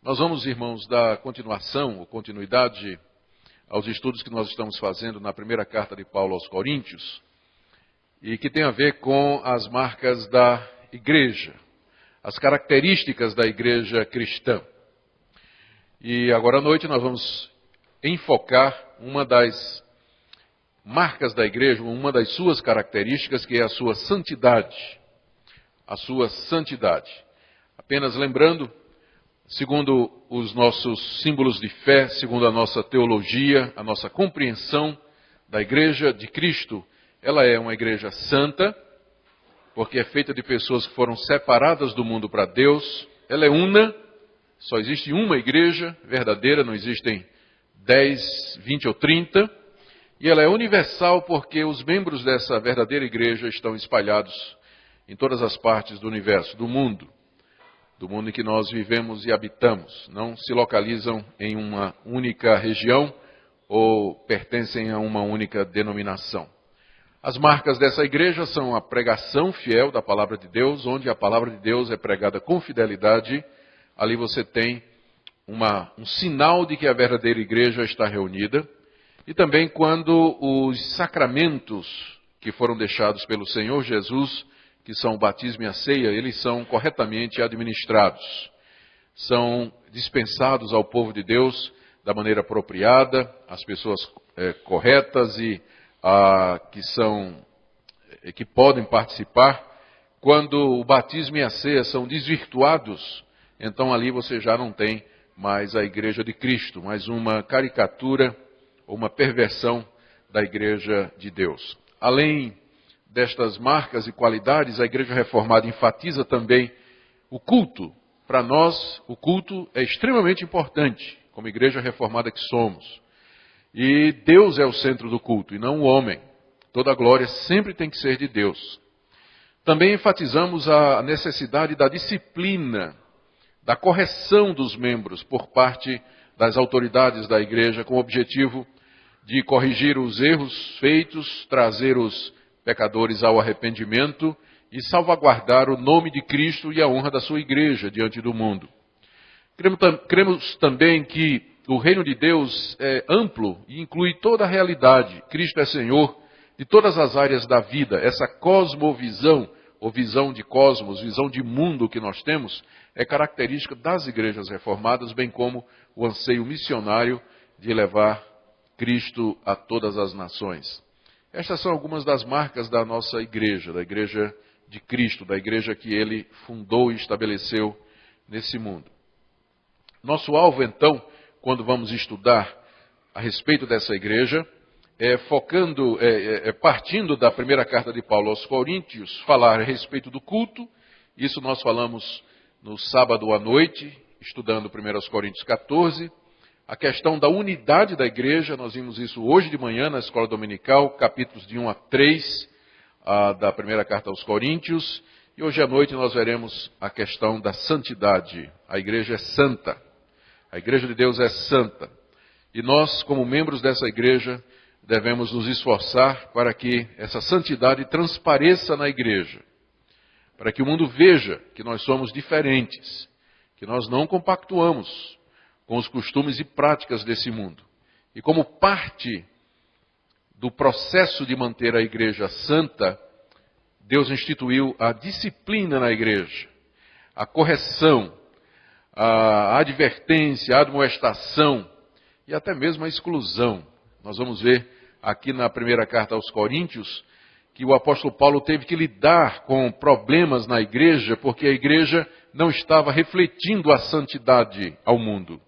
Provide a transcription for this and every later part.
Nós vamos, irmãos, dar continuação ou continuidade aos estudos que nós estamos fazendo na primeira carta de Paulo aos Coríntios e que tem a ver com as marcas da igreja, as características da igreja cristã. E agora à noite nós vamos enfocar uma das marcas da igreja, uma das suas características, que é a sua santidade. A sua santidade. Apenas lembrando, segundo os nossos símbolos de fé, segundo a nossa teologia, a nossa compreensão da igreja de Cristo, ela é uma igreja santa, porque é feita de pessoas que foram separadas do mundo para Deus. Ela é una, só existe uma igreja verdadeira, não existem 10, 20 ou 30. E ela é universal porque os membros dessa verdadeira igreja estão espalhados em todas as partes do universo, do mundo em que nós vivemos e habitamos. Não se localizam em uma única região ou pertencem a uma única denominação. As marcas dessa igreja são a pregação fiel da palavra de Deus, onde a palavra de Deus é pregada com fidelidade. Ali você tem um sinal de que a verdadeira igreja está reunida. E também quando os sacramentos que foram deixados pelo Senhor Jesus, que são o batismo e a ceia, eles são corretamente administrados. São dispensados ao povo de Deus da maneira apropriada, as pessoas corretas e que podem participar. Quando o batismo e a ceia são desvirtuados, então ali você já não tem mais a igreja de Cristo, mas uma caricatura, uma perversão da igreja de Deus. Além destas marcas e qualidades, a igreja reformada enfatiza também o culto. Para nós, o culto é extremamente importante, como igreja reformada que somos. E Deus é o centro do culto, e não o homem. Toda a glória sempre tem que ser de Deus. Também enfatizamos a necessidade da disciplina, da correção dos membros por parte das autoridades da igreja, com o objetivo de corrigir os erros feitos, trazer os pecadores ao arrependimento e salvaguardar o nome de Cristo e a honra da sua igreja diante do mundo. Cremos também que o reino de Deus é amplo e inclui toda a realidade. Cristo é Senhor de todas as áreas da vida. Essa cosmovisão, ou visão de cosmos, visão de mundo que nós temos, é característica das igrejas reformadas, bem como o anseio missionário de levar Cristo a todas as nações. Estas são algumas das marcas da nossa igreja, da igreja de Cristo, da igreja que Ele fundou e estabeleceu nesse mundo. Nosso alvo, então, quando vamos estudar a respeito dessa igreja, partindo da primeira carta de Paulo aos Coríntios, falar a respeito do culto. Isso nós falamos no sábado à noite, estudando 1 Coríntios 14. A questão da unidade da igreja, nós vimos isso hoje de manhã na escola dominical, capítulos de 1 a 3 da primeira carta aos Coríntios. E hoje à noite nós veremos a questão da santidade. A igreja é santa. A igreja de Deus é santa. E nós, como membros dessa igreja, devemos nos esforçar para que essa santidade transpareça na igreja. Para que o mundo veja que nós somos diferentes, que nós não compactuamos com os costumes e práticas desse mundo. E como parte do processo de manter a igreja santa, Deus instituiu a disciplina na igreja, a correção, a advertência, a admoestação e até mesmo a exclusão. Nós vamos ver aqui na primeira carta aos Coríntios que o apóstolo Paulo teve que lidar com problemas na igreja, porque a igreja não estava refletindo a santidade ao mundo.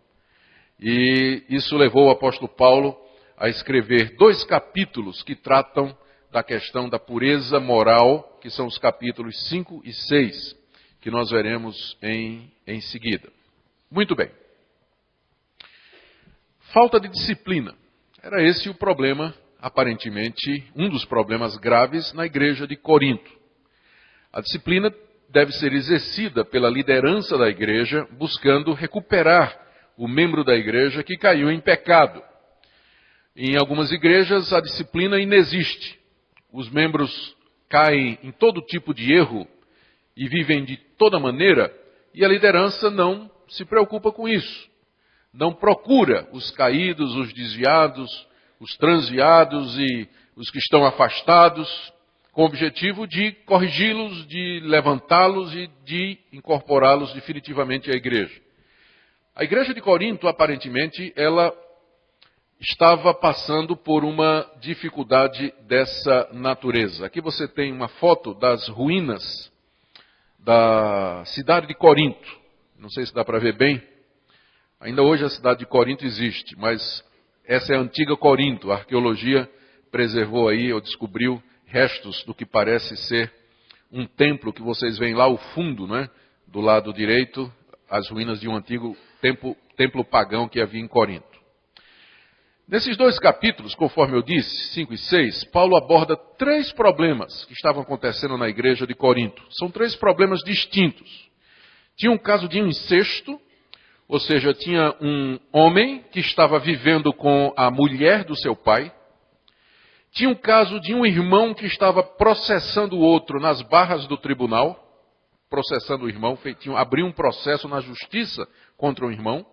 E isso levou o apóstolo Paulo a escrever 2 capítulos que tratam da questão da pureza moral, que são os capítulos 5 e 6, que nós veremos em seguida. Muito bem. Falta de disciplina. Era esse o problema, aparentemente, um dos problemas graves na igreja de Corinto. A disciplina deve ser exercida pela liderança da igreja, buscando recuperar o membro da igreja que caiu em pecado. Em algumas igrejas a disciplina inexiste. Os membros caem em todo tipo de erro e vivem de toda maneira, e a liderança não se preocupa com isso. Não procura os caídos, os desviados, os transviados e os que estão afastados, com o objetivo de corrigi-los, de levantá-los e de incorporá-los definitivamente à igreja. A igreja de Corinto, aparentemente, ela estava passando por uma dificuldade dessa natureza. Aqui você tem uma foto das ruínas da cidade de Corinto. Não sei se dá para ver bem. Ainda hoje a cidade de Corinto existe, mas essa é a antiga Corinto. A arqueologia preservou aí, ou descobriu, restos do que parece ser um templo que vocês veem lá ao fundo, né? Do lado direito, as ruínas de um antigo templo pagão que havia em Corinto. Nesses 2 capítulos, conforme eu disse, 5 e 6, Paulo aborda 3 problemas que estavam acontecendo na igreja de Corinto. São 3 problemas distintos. Tinha um caso de incesto, ou seja, tinha um homem que estava vivendo com a mulher do seu pai. Tinha um caso de um irmão que estava processando o outro nas barras do tribunal, processando o irmão, abriu um processo na justiça contra o irmão.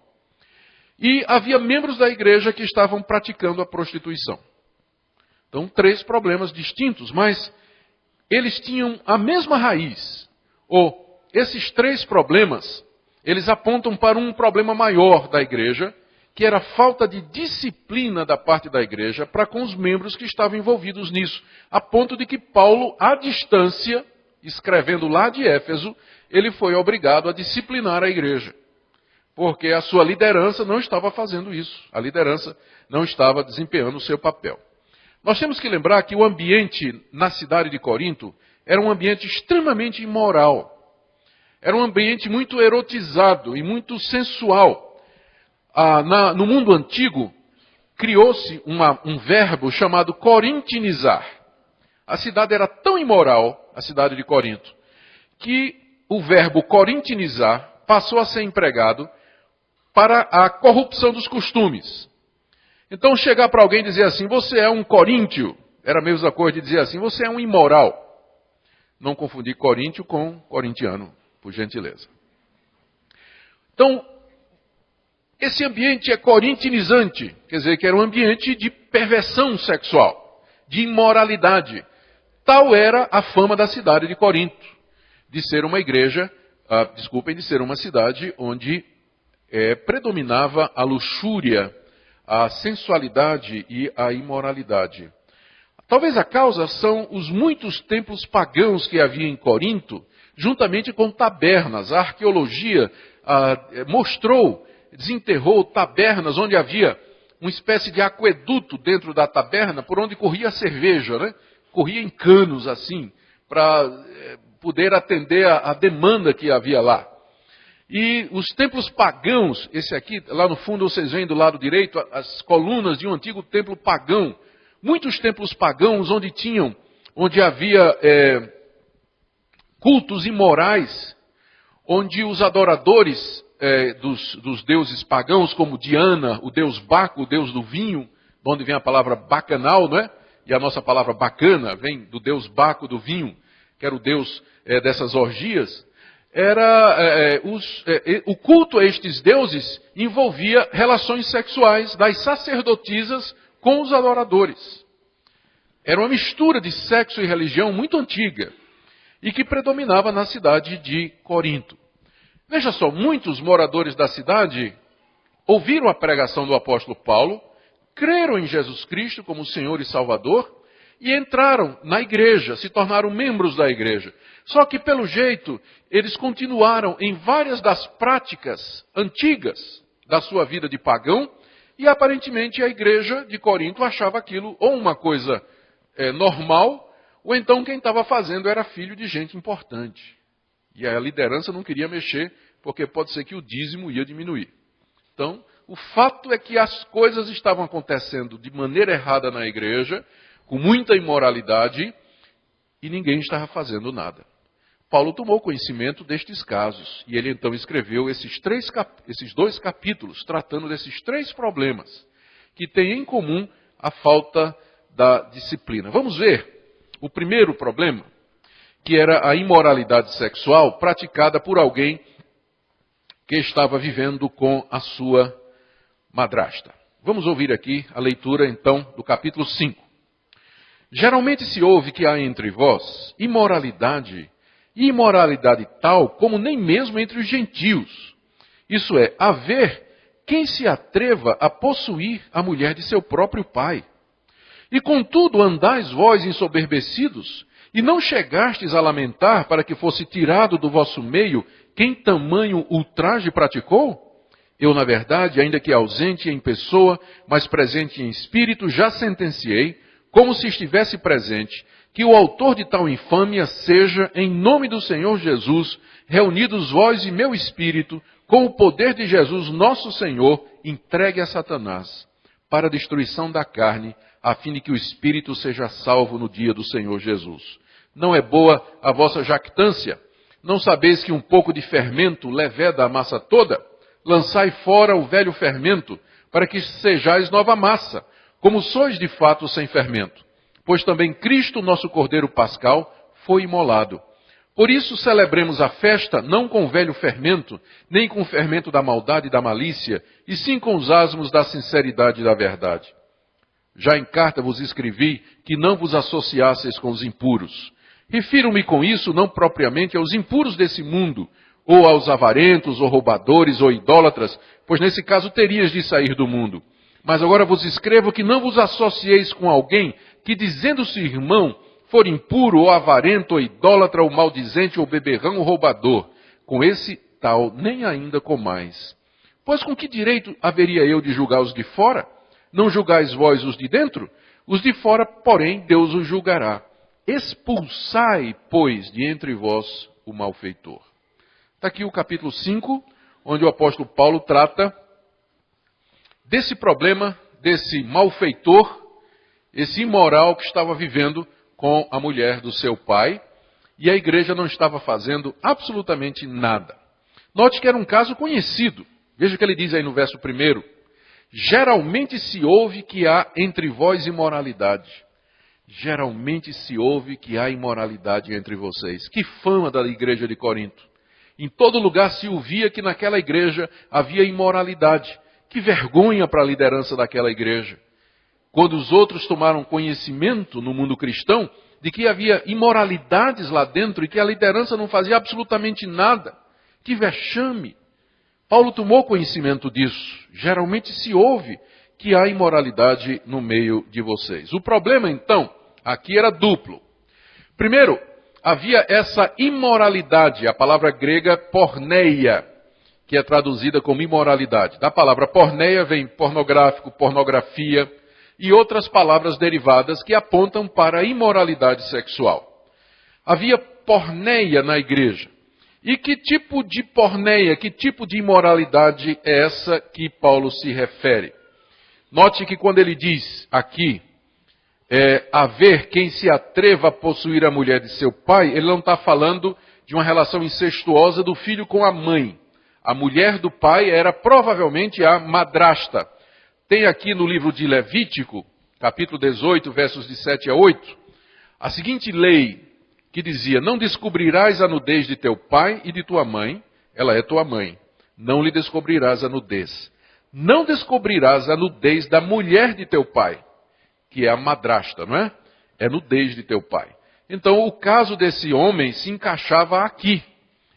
E havia membros da igreja que estavam praticando a prostituição. Então, 3 problemas distintos, mas eles tinham a mesma raiz. Ou esses 3 problemas, eles apontam para um problema maior da igreja, que era a falta de disciplina da parte da igreja para com os membros que estavam envolvidos nisso. A ponto de que Paulo, à distância, escrevendo lá de Éfeso, ele foi obrigado a disciplinar a igreja. Porque a sua liderança não estava fazendo isso. A liderança não estava desempenhando o seu papel. Nós temos que lembrar que o ambiente na cidade de Corinto era um ambiente extremamente imoral. Era um ambiente muito erotizado e muito sensual. No mundo antigo, criou-se um verbo chamado corintinizar. A cidade era tão imoral, a cidade de Corinto, que o verbo corintinizar passou a ser empregado para a corrupção dos costumes. Então, chegar para alguém e dizer assim, você é um coríntio, era a mesma coisa de dizer assim, você é um imoral. Não confundir coríntio com corintiano, por gentileza. Então, esse ambiente é corintinizante, quer dizer que era um ambiente de perversão sexual, de imoralidade. Tal era a fama da cidade de Corinto, de ser uma igreja, de ser uma cidade onde predominava a luxúria, a sensualidade e a imoralidade. Talvez a causa são os muitos templos pagãos que havia em Corinto, juntamente com tabernas. A arqueologia desenterrou tabernas onde havia uma espécie de aqueduto dentro da taberna, por onde corria a cerveja, né? Corria em canos assim, para poder atender a demanda que havia lá. E os templos pagãos, esse aqui, lá no fundo vocês veem do lado direito, as colunas de um antigo templo pagão. Muitos templos pagãos onde havia cultos imorais, onde os adoradores dos deuses pagãos, como Diana, o deus Baco, o deus do vinho, de onde vem a palavra bacanal, não é? E a nossa palavra bacana vem do deus Baco, do vinho, que era o deus dessas orgias. O culto a estes deuses envolvia relações sexuais das sacerdotisas com os adoradores. Era uma mistura de sexo e religião muito antiga e que predominava na cidade de Corinto. Veja só, muitos moradores da cidade ouviram a pregação do apóstolo Paulo, creram em Jesus Cristo como Senhor e Salvador e entraram na igreja, se tornaram membros da igreja. Só que, pelo jeito, eles continuaram em várias das práticas antigas da sua vida de pagão e, aparentemente, a igreja de Corinto achava aquilo ou uma coisa normal, ou então quem estava fazendo era filho de gente importante. E a liderança não queria mexer, porque pode ser que o dízimo ia diminuir. Então, o fato é que as coisas estavam acontecendo de maneira errada na igreja, com muita imoralidade, e ninguém estava fazendo nada. Paulo tomou conhecimento destes casos, e ele então escreveu esses 2 capítulos, tratando desses 3 problemas, que têm em comum a falta da disciplina. Vamos ver o primeiro problema, que era a imoralidade sexual praticada por alguém que estava vivendo com a sua madrasta. Vamos ouvir aqui a leitura, então, do capítulo 5. Geralmente se ouve que há entre vós imoralidade, e imoralidade tal como nem mesmo entre os gentios. Isso é, haver quem se atreva a possuir a mulher de seu próprio pai. E contudo andais vós ensoberbecidos, e não chegastes a lamentar para que fosse tirado do vosso meio quem tamanho ultraje praticou? Eu, na verdade, ainda que ausente em pessoa, mas presente em espírito, já sentenciei, como se estivesse presente, que o autor de tal infâmia seja, em nome do Senhor Jesus, reunidos vós e meu espírito, com o poder de Jesus nosso Senhor, entregue a Satanás, para a destruição da carne, a fim de que o espírito seja salvo no dia do Senhor Jesus. Não é boa a vossa jactância? Não sabeis que um pouco de fermento leveda a massa toda? Lançai fora o velho fermento, para que sejais nova massa, como sois de fato sem fermento. Pois também Cristo, nosso Cordeiro Pascal, foi imolado. Por isso celebremos a festa não com o velho fermento, nem com o fermento da maldade e da malícia, e sim com os asmos da sinceridade e da verdade. Já em carta vos escrevi que não vos associasseis com os impuros. Refiro-me com isso não propriamente aos impuros desse mundo, ou aos avarentos, ou roubadores, ou idólatras, pois nesse caso terias de sair do mundo. Mas agora vos escrevo que não vos associeis com alguém que, dizendo-se irmão, for impuro, ou avarento, ou idólatra, ou maldizente, ou beberrão, ou roubador. Com esse tal nem ainda comais. Pois com que direito haveria eu de julgar os de fora? Não julgais vós os de dentro? Os de fora, porém, Deus os julgará. Expulsai, pois, de entre vós o malfeitor. Está aqui o capítulo 5, onde o apóstolo Paulo trata desse problema, desse malfeitor, esse imoral que estava vivendo com a mulher do seu pai, e a igreja não estava fazendo absolutamente nada. Note que era um caso conhecido. Veja o que ele diz aí no verso 1. Geralmente se ouve que há entre vós imoralidade. Geralmente se ouve que há imoralidade entre vocês. Que fama da igreja de Corinto. Em todo lugar se ouvia que naquela igreja havia imoralidade. Que vergonha para a liderança daquela igreja. Quando os outros tomaram conhecimento no mundo cristão de que havia imoralidades lá dentro e que a liderança não fazia absolutamente nada. Que vexame! Paulo tomou conhecimento disso. Geralmente se ouve que há imoralidade no meio de vocês. O problema, então, aqui era duplo. Primeiro, havia essa imoralidade, a palavra grega porneia, que é traduzida como imoralidade. Da palavra porneia vem pornográfico, pornografia e outras palavras derivadas que apontam para a imoralidade sexual. Havia porneia na igreja. E que tipo de porneia, que tipo de imoralidade é essa que Paulo se refere? Note que quando ele diz aqui, haver quem se atreva a possuir a mulher de seu pai, ele não está falando de uma relação incestuosa do filho com a mãe. A mulher do pai era provavelmente a madrasta. Tem aqui no livro de Levítico, capítulo 18, versos de 7 a 8, a seguinte lei que dizia: não descobrirás a nudez de teu pai e de tua mãe, ela é tua mãe, não lhe descobrirás a nudez. Não descobrirás a nudez da mulher de teu pai, que é a madrasta, não é? É nudez de teu pai. Então o caso desse homem se encaixava aqui.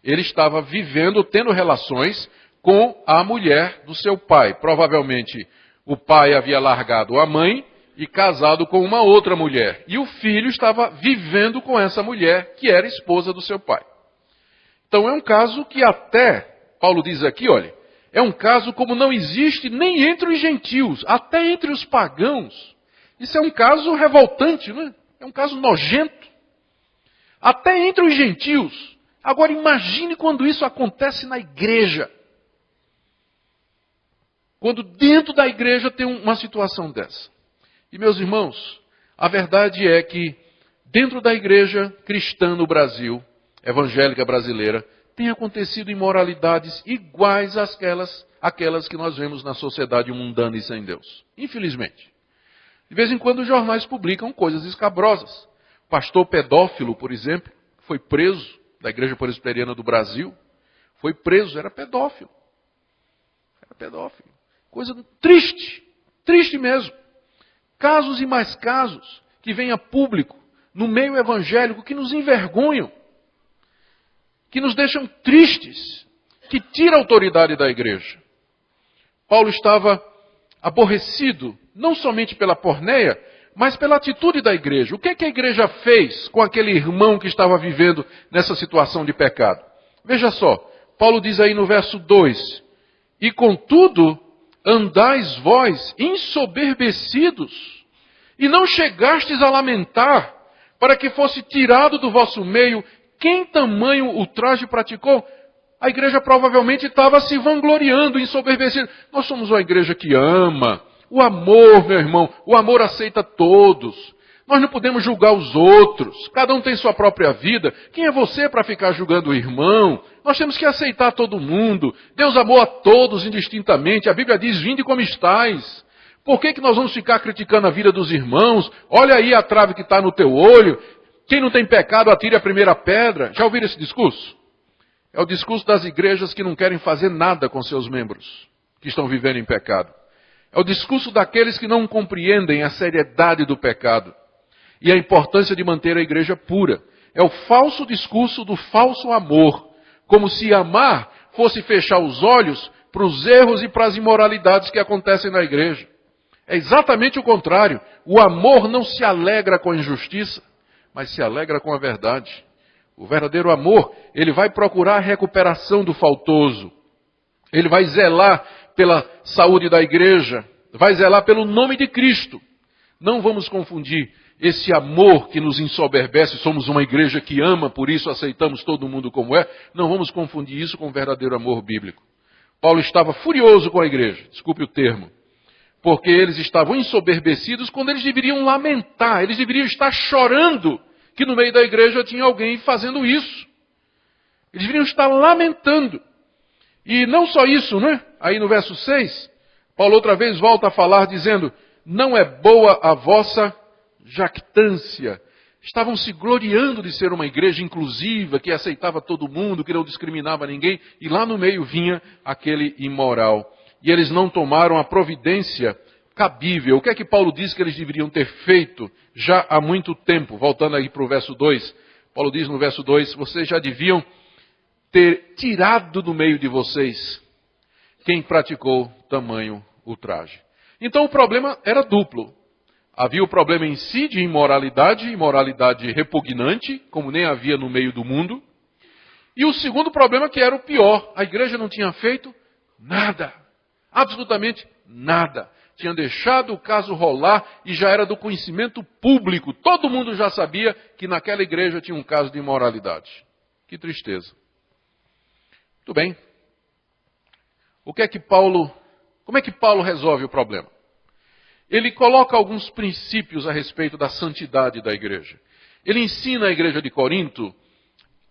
Ele estava vivendo, tendo relações com a mulher do seu pai. Provavelmente o pai havia largado a mãe e casado com uma outra mulher. E o filho estava vivendo com essa mulher, que era esposa do seu pai. Então é um caso que até, Paulo diz aqui, olha, é um caso como não existe nem entre os gentios, até entre os pagãos. Isso é um caso revoltante, não é? É um caso nojento. Até entre os gentios. Agora imagine quando isso acontece na igreja. Quando dentro da igreja tem uma situação dessa. E meus irmãos, a verdade é que dentro da igreja cristã no Brasil, evangélica brasileira, tem acontecido imoralidades iguais àquelas que nós vemos na sociedade mundana e sem Deus. Infelizmente. De vez em quando os jornais publicam coisas escabrosas. O pastor pedófilo, por exemplo, foi preso da Igreja Presbiteriana do Brasil. Foi preso, era pedófilo. pedófilo. Coisa triste, triste mesmo. Casos e mais casos que vêm a público, no meio evangélico, que nos envergonham, que nos deixam tristes, que tira a autoridade da igreja. Paulo estava aborrecido, não somente pela porneia, mas pela atitude da igreja. O que a igreja fez com aquele irmão que estava vivendo nessa situação de pecado? Veja só, Paulo diz aí no verso 2, e contudo, andais vós ensoberbecidos, e não chegastes a lamentar, para que fosse tirado do vosso meio quem tamanho ultraje praticou. A igreja provavelmente estava se vangloriando, ensoberbecida. Nós somos uma igreja que ama. O amor, meu irmão, o amor aceita todos. Nós não podemos julgar os outros. Cada um tem sua própria vida. Quem é você para ficar julgando o irmão? Nós temos que aceitar todo mundo. Deus amou a todos indistintamente. A Bíblia diz, vinde como estáis. Por que nós vamos ficar criticando a vida dos irmãos? Olha aí a trave que está no teu olho. Quem não tem pecado, atire a primeira pedra. Já ouviram esse discurso? É o discurso das igrejas que não querem fazer nada com seus membros, que estão vivendo em pecado. É o discurso daqueles que não compreendem a seriedade do pecado e a importância de manter a igreja pura. É o falso discurso do falso amor, como se amar fosse fechar os olhos para os erros e para as imoralidades que acontecem na igreja. É exatamente o contrário. O amor não se alegra com a injustiça, mas se alegra com a verdade. O verdadeiro amor, ele vai procurar a recuperação do faltoso. Ele vai zelar pela saúde da igreja, vai zelar pelo nome de Cristo. Não vamos confundir esse amor que nos ensoberbece, somos uma igreja que ama, por isso aceitamos todo mundo como é. Não vamos confundir isso com o verdadeiro amor bíblico. Paulo estava furioso com a igreja, desculpe o termo, porque eles estavam ensoberbecidos quando eles deveriam lamentar, eles deveriam estar chorando que no meio da igreja tinha alguém fazendo isso. Eles deveriam estar lamentando. E não só isso, né? Aí no verso 6, Paulo outra vez volta a falar dizendo, não é boa a vossa jactância. Estavam se gloriando de ser uma igreja inclusiva, que aceitava todo mundo, que não discriminava ninguém, e lá no meio vinha aquele imoral. E eles não tomaram a providência cabível. O que é que Paulo diz que eles deveriam ter feito já há muito tempo? Voltando aí para o verso 2. Paulo diz no verso 2, vocês já deviam ter tirado do meio de vocês quem praticou tamanho ultraje. Então o problema era duplo. Havia o problema em si de imoralidade, imoralidade repugnante, como nem havia no meio do mundo. E o segundo problema que era o pior, a igreja não tinha feito nada. Absolutamente nada. Tinha deixado o caso rolar e já era do conhecimento público. Todo mundo já sabia que naquela igreja tinha um caso de imoralidade. Que tristeza. Muito bem. Como é que Paulo resolve o problema? Ele coloca alguns princípios a respeito da santidade da igreja. Ele ensina a igreja de Corinto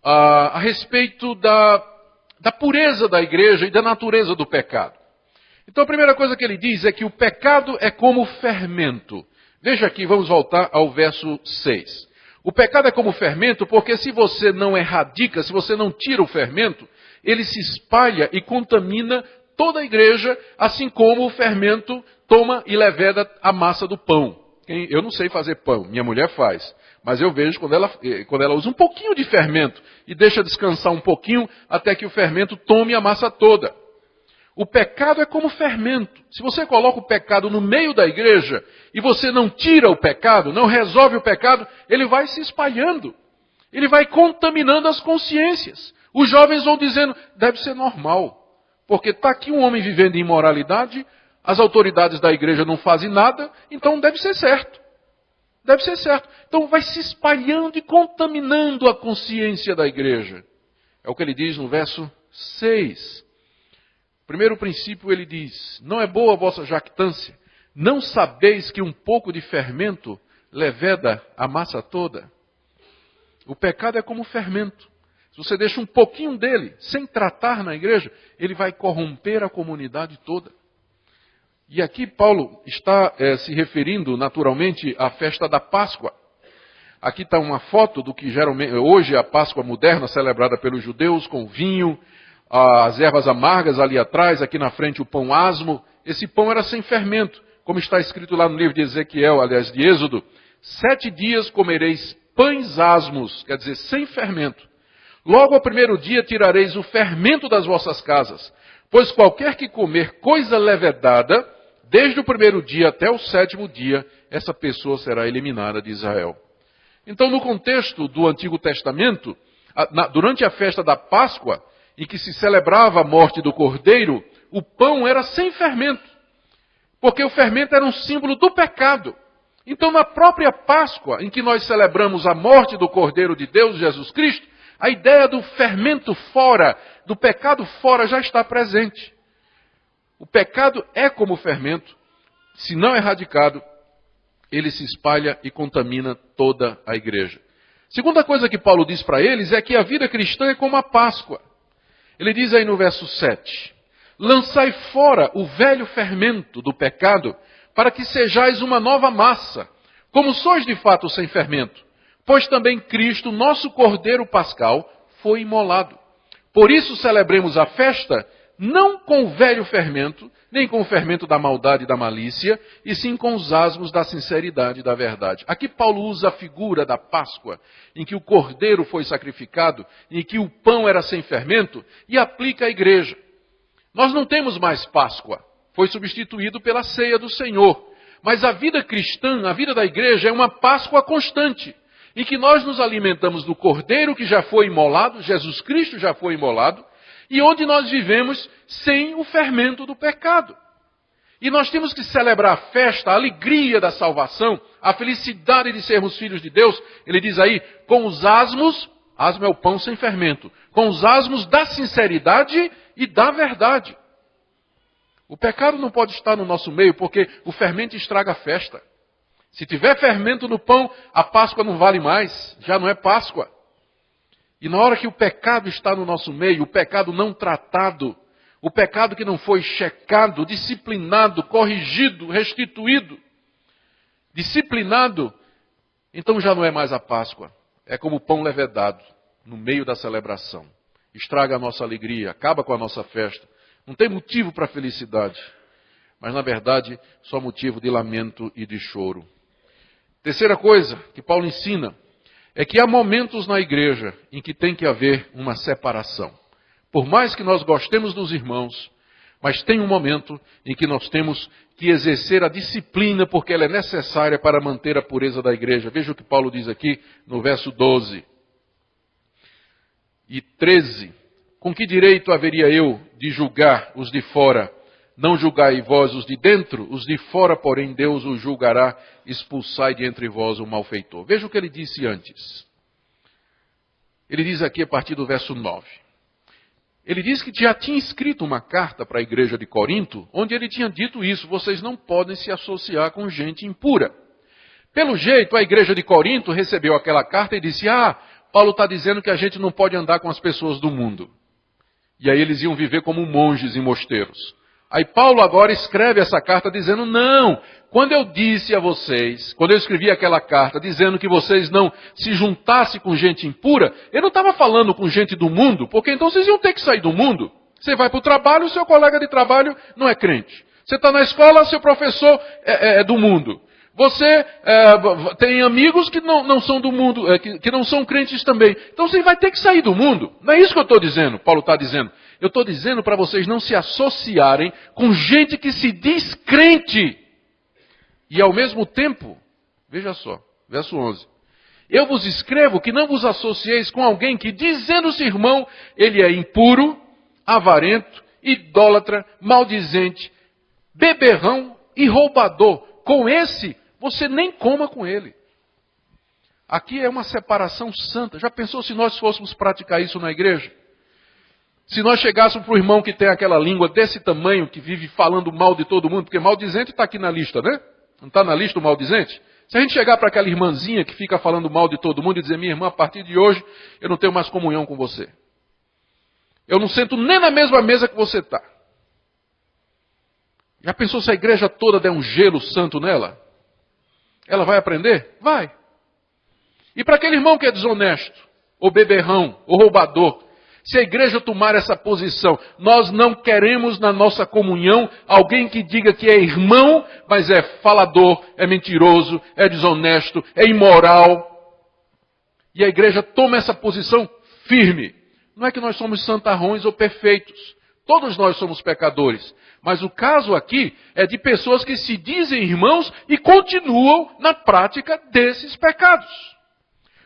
a respeito da pureza da igreja e da natureza do pecado. Então a primeira coisa que ele diz é que o pecado é como fermento. Veja aqui, vamos voltar ao verso 6. O pecado é como fermento porque se você não erradica, se você não tira o fermento, ele se espalha e contamina toda a igreja, assim como o fermento toma e leveda a massa do pão. Eu não sei fazer pão, minha mulher faz. Mas eu vejo quando ela usa um pouquinho de fermento e deixa descansar um pouquinho até que o fermento tome a massa toda. O pecado é como fermento. Se você coloca o pecado no meio da igreja e você não tira o pecado, não resolve o pecado, ele vai se espalhando. Ele vai contaminando as consciências. Os jovens vão dizendo, deve ser normal. Porque está aqui um homem vivendo em imoralidade, as autoridades da igreja não fazem nada, então deve ser certo. Deve ser certo. Então vai se espalhando e contaminando a consciência da igreja. É o que ele diz no verso 6. Primeiro princípio ele diz, não é boa a vossa jactância, não sabeis que um pouco de fermento leveda a massa toda? O pecado é como fermento. Se você deixa um pouquinho dele, sem tratar na igreja, ele vai corromper a comunidade toda. E aqui Paulo está se referindo naturalmente à festa da Páscoa. Aqui está uma foto do que geralmente hoje é a Páscoa moderna, celebrada pelos judeus, com vinho, as ervas amargas ali atrás, aqui na frente o pão asmo. Esse pão era sem fermento, como está escrito lá no livro de Ezequiel, aliás, de Êxodo. 7 dias comereis pães asmos, quer dizer, sem fermento. Logo ao primeiro dia tirareis o fermento das vossas casas, pois qualquer que comer coisa levedada, desde o primeiro dia até o 7º dia, essa pessoa será eliminada de Israel. Então, no contexto do Antigo Testamento, durante a festa da Páscoa, em que se celebrava a morte do Cordeiro, o pão era sem fermento, porque o fermento era um símbolo do pecado. Então, na própria Páscoa, em que nós celebramos a morte do Cordeiro de Deus, Jesus Cristo, a ideia do fermento fora, do pecado fora, já está presente. O pecado é como o fermento, se não erradicado, ele se espalha e contamina toda a igreja. Segunda coisa que Paulo diz para eles é que a vida cristã é como a Páscoa. Ele diz aí no verso 7, lançai fora o velho fermento do pecado, para que sejais uma nova massa, como sois de fato sem fermento. Pois também Cristo, nosso Cordeiro Pascal, foi imolado. Por isso celebremos a festa, não com o velho fermento, nem com o fermento da maldade e da malícia, e sim com os asmos da sinceridade e da verdade. Aqui Paulo usa a figura da Páscoa, em que o cordeiro foi sacrificado, em que o pão era sem fermento, e aplica à igreja. Nós não temos mais Páscoa, foi substituído pela ceia do Senhor. Mas a vida cristã, a vida da igreja é uma Páscoa constante, em que nós nos alimentamos do cordeiro que já foi imolado, Jesus Cristo já foi imolado, e onde nós vivemos sem o fermento do pecado. E nós temos que celebrar a festa, a alegria da salvação, a felicidade de sermos filhos de Deus. Ele diz aí, com os asmos, asmo é o pão sem fermento, com os asmos da sinceridade e da verdade. O pecado não pode estar no nosso meio, porque o fermento estraga a festa. Se tiver fermento no pão, a Páscoa não vale mais, já não é Páscoa. E na hora que o pecado está no nosso meio, o pecado não tratado, o pecado que não foi checado, disciplinado, corrigido, restituído, disciplinado, então já não é mais a Páscoa. É como o pão levedado, no meio da celebração. Estraga a nossa alegria, acaba com a nossa festa. Não tem motivo para felicidade, mas na verdade só motivo de lamento e de choro. Terceira coisa que Paulo ensina é que há momentos na igreja em que tem que haver uma separação. Por mais que nós gostemos dos irmãos, mas tem um momento em que nós temos que exercer a disciplina, porque ela é necessária para manter a pureza da igreja. Veja o que Paulo diz aqui no verso 12 e 13. Com que direito haveria eu de julgar os de fora? Não julgai vós os de dentro, os de fora, porém, Deus os julgará, expulsai de entre vós o malfeitor. Veja o que ele disse antes. Ele diz aqui a partir do verso 9. Ele diz que já tinha escrito uma carta para a igreja de Corinto, onde ele tinha dito isso, vocês não podem se associar com gente impura. Pelo jeito, a igreja de Corinto recebeu aquela carta e disse, Paulo está dizendo que a gente não pode andar com as pessoas do mundo. E aí eles iam viver como monges em mosteiros. Aí Paulo agora escreve essa carta dizendo, não, quando eu disse a vocês, quando eu escrevi aquela carta dizendo que vocês não se juntassem com gente impura, eu não estava falando com gente do mundo, porque então vocês iam ter que sair do mundo. Você vai para o trabalho, o seu colega de trabalho não é crente. Você está na escola, seu professor é do mundo. Você tem amigos que não são do mundo, que não são crentes também. Então você vai ter que sair do mundo. Não é isso que eu estou dizendo, Paulo está dizendo. Eu estou dizendo para vocês não se associarem com gente que se diz crente. E ao mesmo tempo, veja só, verso 11. Eu vos escrevo que não vos associeis com alguém que, dizendo-se irmão, ele é impuro, avarento, idólatra, maldizente, beberrão e roubador. Com esse, você nem coma com ele. Aqui é uma separação santa. Já pensou se nós fôssemos praticar isso na igreja? Se nós chegássemos para o irmão que tem aquela língua desse tamanho, que vive falando mal de todo mundo, porque maldizente está aqui na lista, né? Não está na lista o maldizente? Se a gente chegar para aquela irmãzinha que fica falando mal de todo mundo e dizer, minha irmã, a partir de hoje eu não tenho mais comunhão com você. Eu não sento nem na mesma mesa que você está. Já pensou se a igreja toda der um gelo santo nela? Ela vai aprender? Vai. E para aquele irmão que é desonesto, ou beberrão, ou roubador, Se a igreja tomar essa posição, nós não queremos na nossa comunhão alguém que diga que é irmão, mas é falador, é mentiroso, é desonesto, é imoral. E a igreja toma essa posição firme. Não é que nós somos santarrões ou perfeitos. Todos nós somos pecadores. Mas o caso aqui é de pessoas que se dizem irmãos e continuam na prática desses pecados.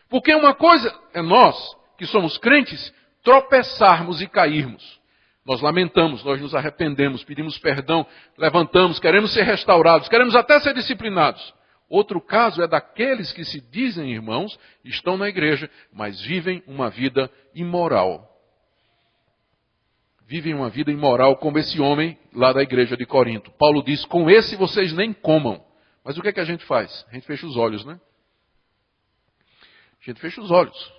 Porque uma coisa é nós, que somos crentes, tropeçarmos e cairmos. Nós lamentamos, nós nos arrependemos, pedimos perdão, levantamos, queremos ser restaurados, queremos até ser disciplinados. Outro caso é daqueles que se dizem irmãos, estão na igreja, mas vivem uma vida imoral. Vivem uma vida imoral como esse homem lá da igreja de Corinto. Paulo diz, com esse vocês nem comam. Mas o que é que a gente faz? A gente fecha os olhos, né? A gente fecha os olhos.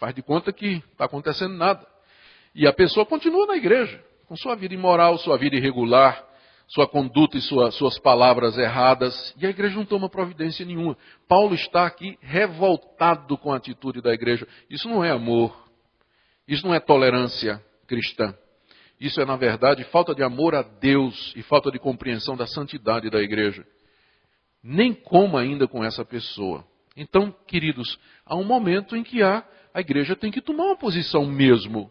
Faz de conta que não está acontecendo nada. E a pessoa continua na igreja, com sua vida imoral, sua vida irregular, sua conduta e suas palavras erradas. E a igreja não toma providência nenhuma. Paulo está aqui revoltado com a atitude da igreja. Isso não é amor. Isso não é tolerância cristã. Isso é, na verdade, falta de amor a Deus e falta de compreensão da santidade da igreja. Nem coma ainda com essa pessoa. Então, queridos, há um momento em que a igreja tem que tomar uma posição mesmo.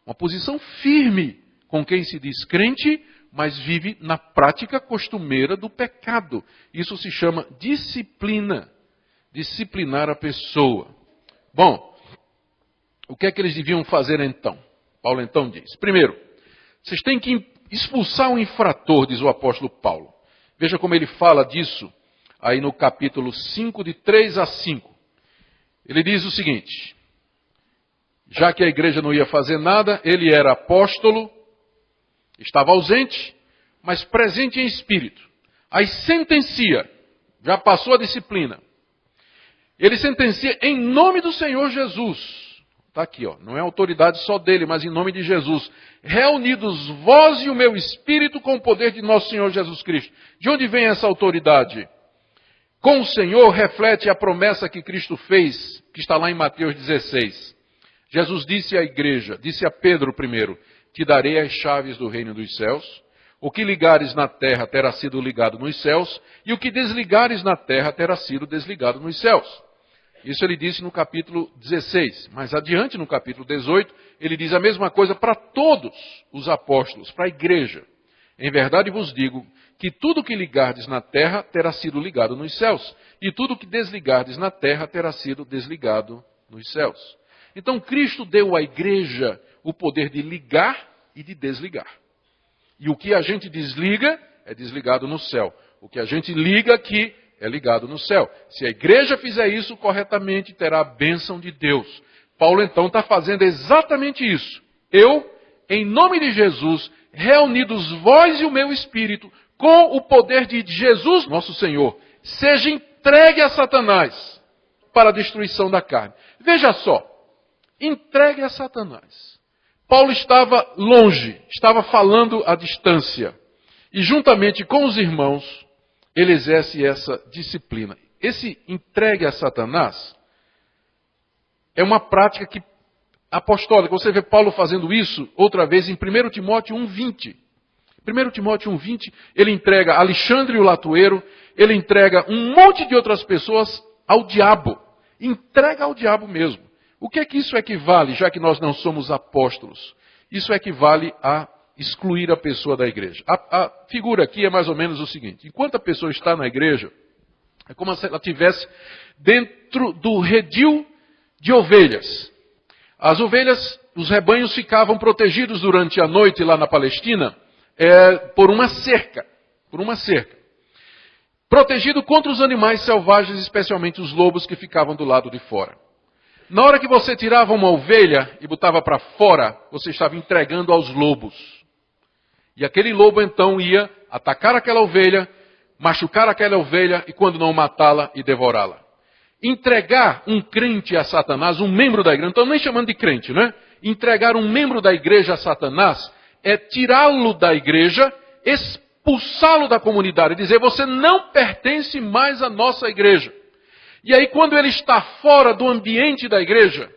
Uma posição firme com quem se diz crente, mas vive na prática costumeira do pecado. Isso se chama disciplina. Disciplinar a pessoa. Bom, o que é que eles deviam fazer então? Paulo então diz. Primeiro, vocês têm que expulsar um infrator, diz o apóstolo Paulo. Veja como ele fala disso aí no capítulo 5, de 3 a 5. Ele diz o seguinte, já que a igreja não ia fazer nada, ele era apóstolo, estava ausente, mas presente em espírito. Aí sentencia, já passou a disciplina. Ele sentencia em nome do Senhor Jesus. Está aqui, ó. Não é autoridade só dele, mas em nome de Jesus. Reunidos vós e o meu espírito com o poder de nosso Senhor Jesus Cristo. De onde vem essa autoridade? Com o Senhor reflete a promessa que Cristo fez, que está lá em Mateus 16. Jesus disse à igreja, disse a Pedro primeiro, te darei as chaves do reino dos céus. O que ligares na terra terá sido ligado nos céus, e o que desligares na terra terá sido desligado nos céus. Isso ele disse no capítulo 16. Mais adiante, no capítulo 18, ele diz a mesma coisa para todos os apóstolos, para a igreja. Em verdade vos digo que tudo que ligardes na terra terá sido ligado nos céus, e tudo que desligardes na terra terá sido desligado nos céus. Então Cristo deu à igreja o poder de ligar e de desligar. E o que a gente desliga é desligado no céu. O que a gente liga aqui é ligado no céu. Se a igreja fizer isso corretamente, terá a bênção de Deus. Paulo então está fazendo exatamente isso. Eu, em nome de Jesus, reunidos vós e o meu espírito, com o poder de Jesus, nosso Senhor, seja entregue a Satanás para a destruição da carne. Veja só, entregue a Satanás. Paulo estava longe, estava falando à distância. E juntamente com os irmãos, ele exerce essa disciplina. Esse entregue a Satanás é uma prática apostólica. Você vê Paulo fazendo isso outra vez em 1 Timóteo 1,20. 1 Timóteo 1,20, ele entrega Alexandre o Latueiro, ele entrega um monte de outras pessoas ao diabo. Entrega ao diabo mesmo. O que é que isso equivale, já que nós não somos apóstolos? Isso equivale a excluir a pessoa da igreja. A figura aqui é mais ou menos o seguinte. Enquanto a pessoa está na igreja, é como se ela estivesse dentro do redil de ovelhas. As ovelhas, os rebanhos ficavam protegidos durante a noite lá na Palestina por uma cerca. Protegido contra os animais selvagens, especialmente os lobos que ficavam do lado de fora. Na hora que você tirava uma ovelha e botava para fora, você estava entregando aos lobos. E aquele lobo então ia atacar aquela ovelha, machucar aquela ovelha e quando não matá-la e devorá-la. Entregar um crente a Satanás, um membro da igreja, não estou nem chamando de crente, né? Entregar um membro da igreja a Satanás é tirá-lo da igreja, expulsá-lo da comunidade, dizer, você não pertence mais à nossa igreja. E aí quando ele está fora do ambiente da igreja,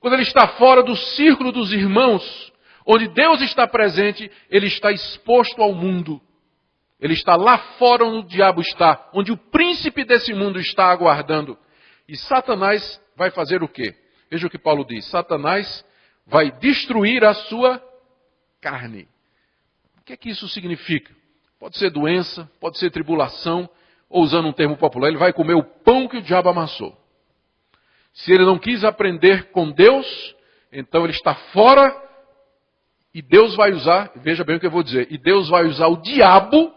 Quando ele está fora do círculo dos irmãos, onde Deus está presente, ele está exposto ao mundo. Ele está lá fora onde o diabo está, onde o príncipe desse mundo está aguardando. E Satanás vai fazer o quê? Veja o que Paulo diz. Satanás vai destruir a sua carne. O que é que isso significa? Pode ser doença, pode ser tribulação, ou usando um termo popular, ele vai comer o pão que o diabo amassou. Se ele não quis aprender com Deus, então ele está fora e Deus vai usar, veja bem o que eu vou dizer, e Deus vai usar o diabo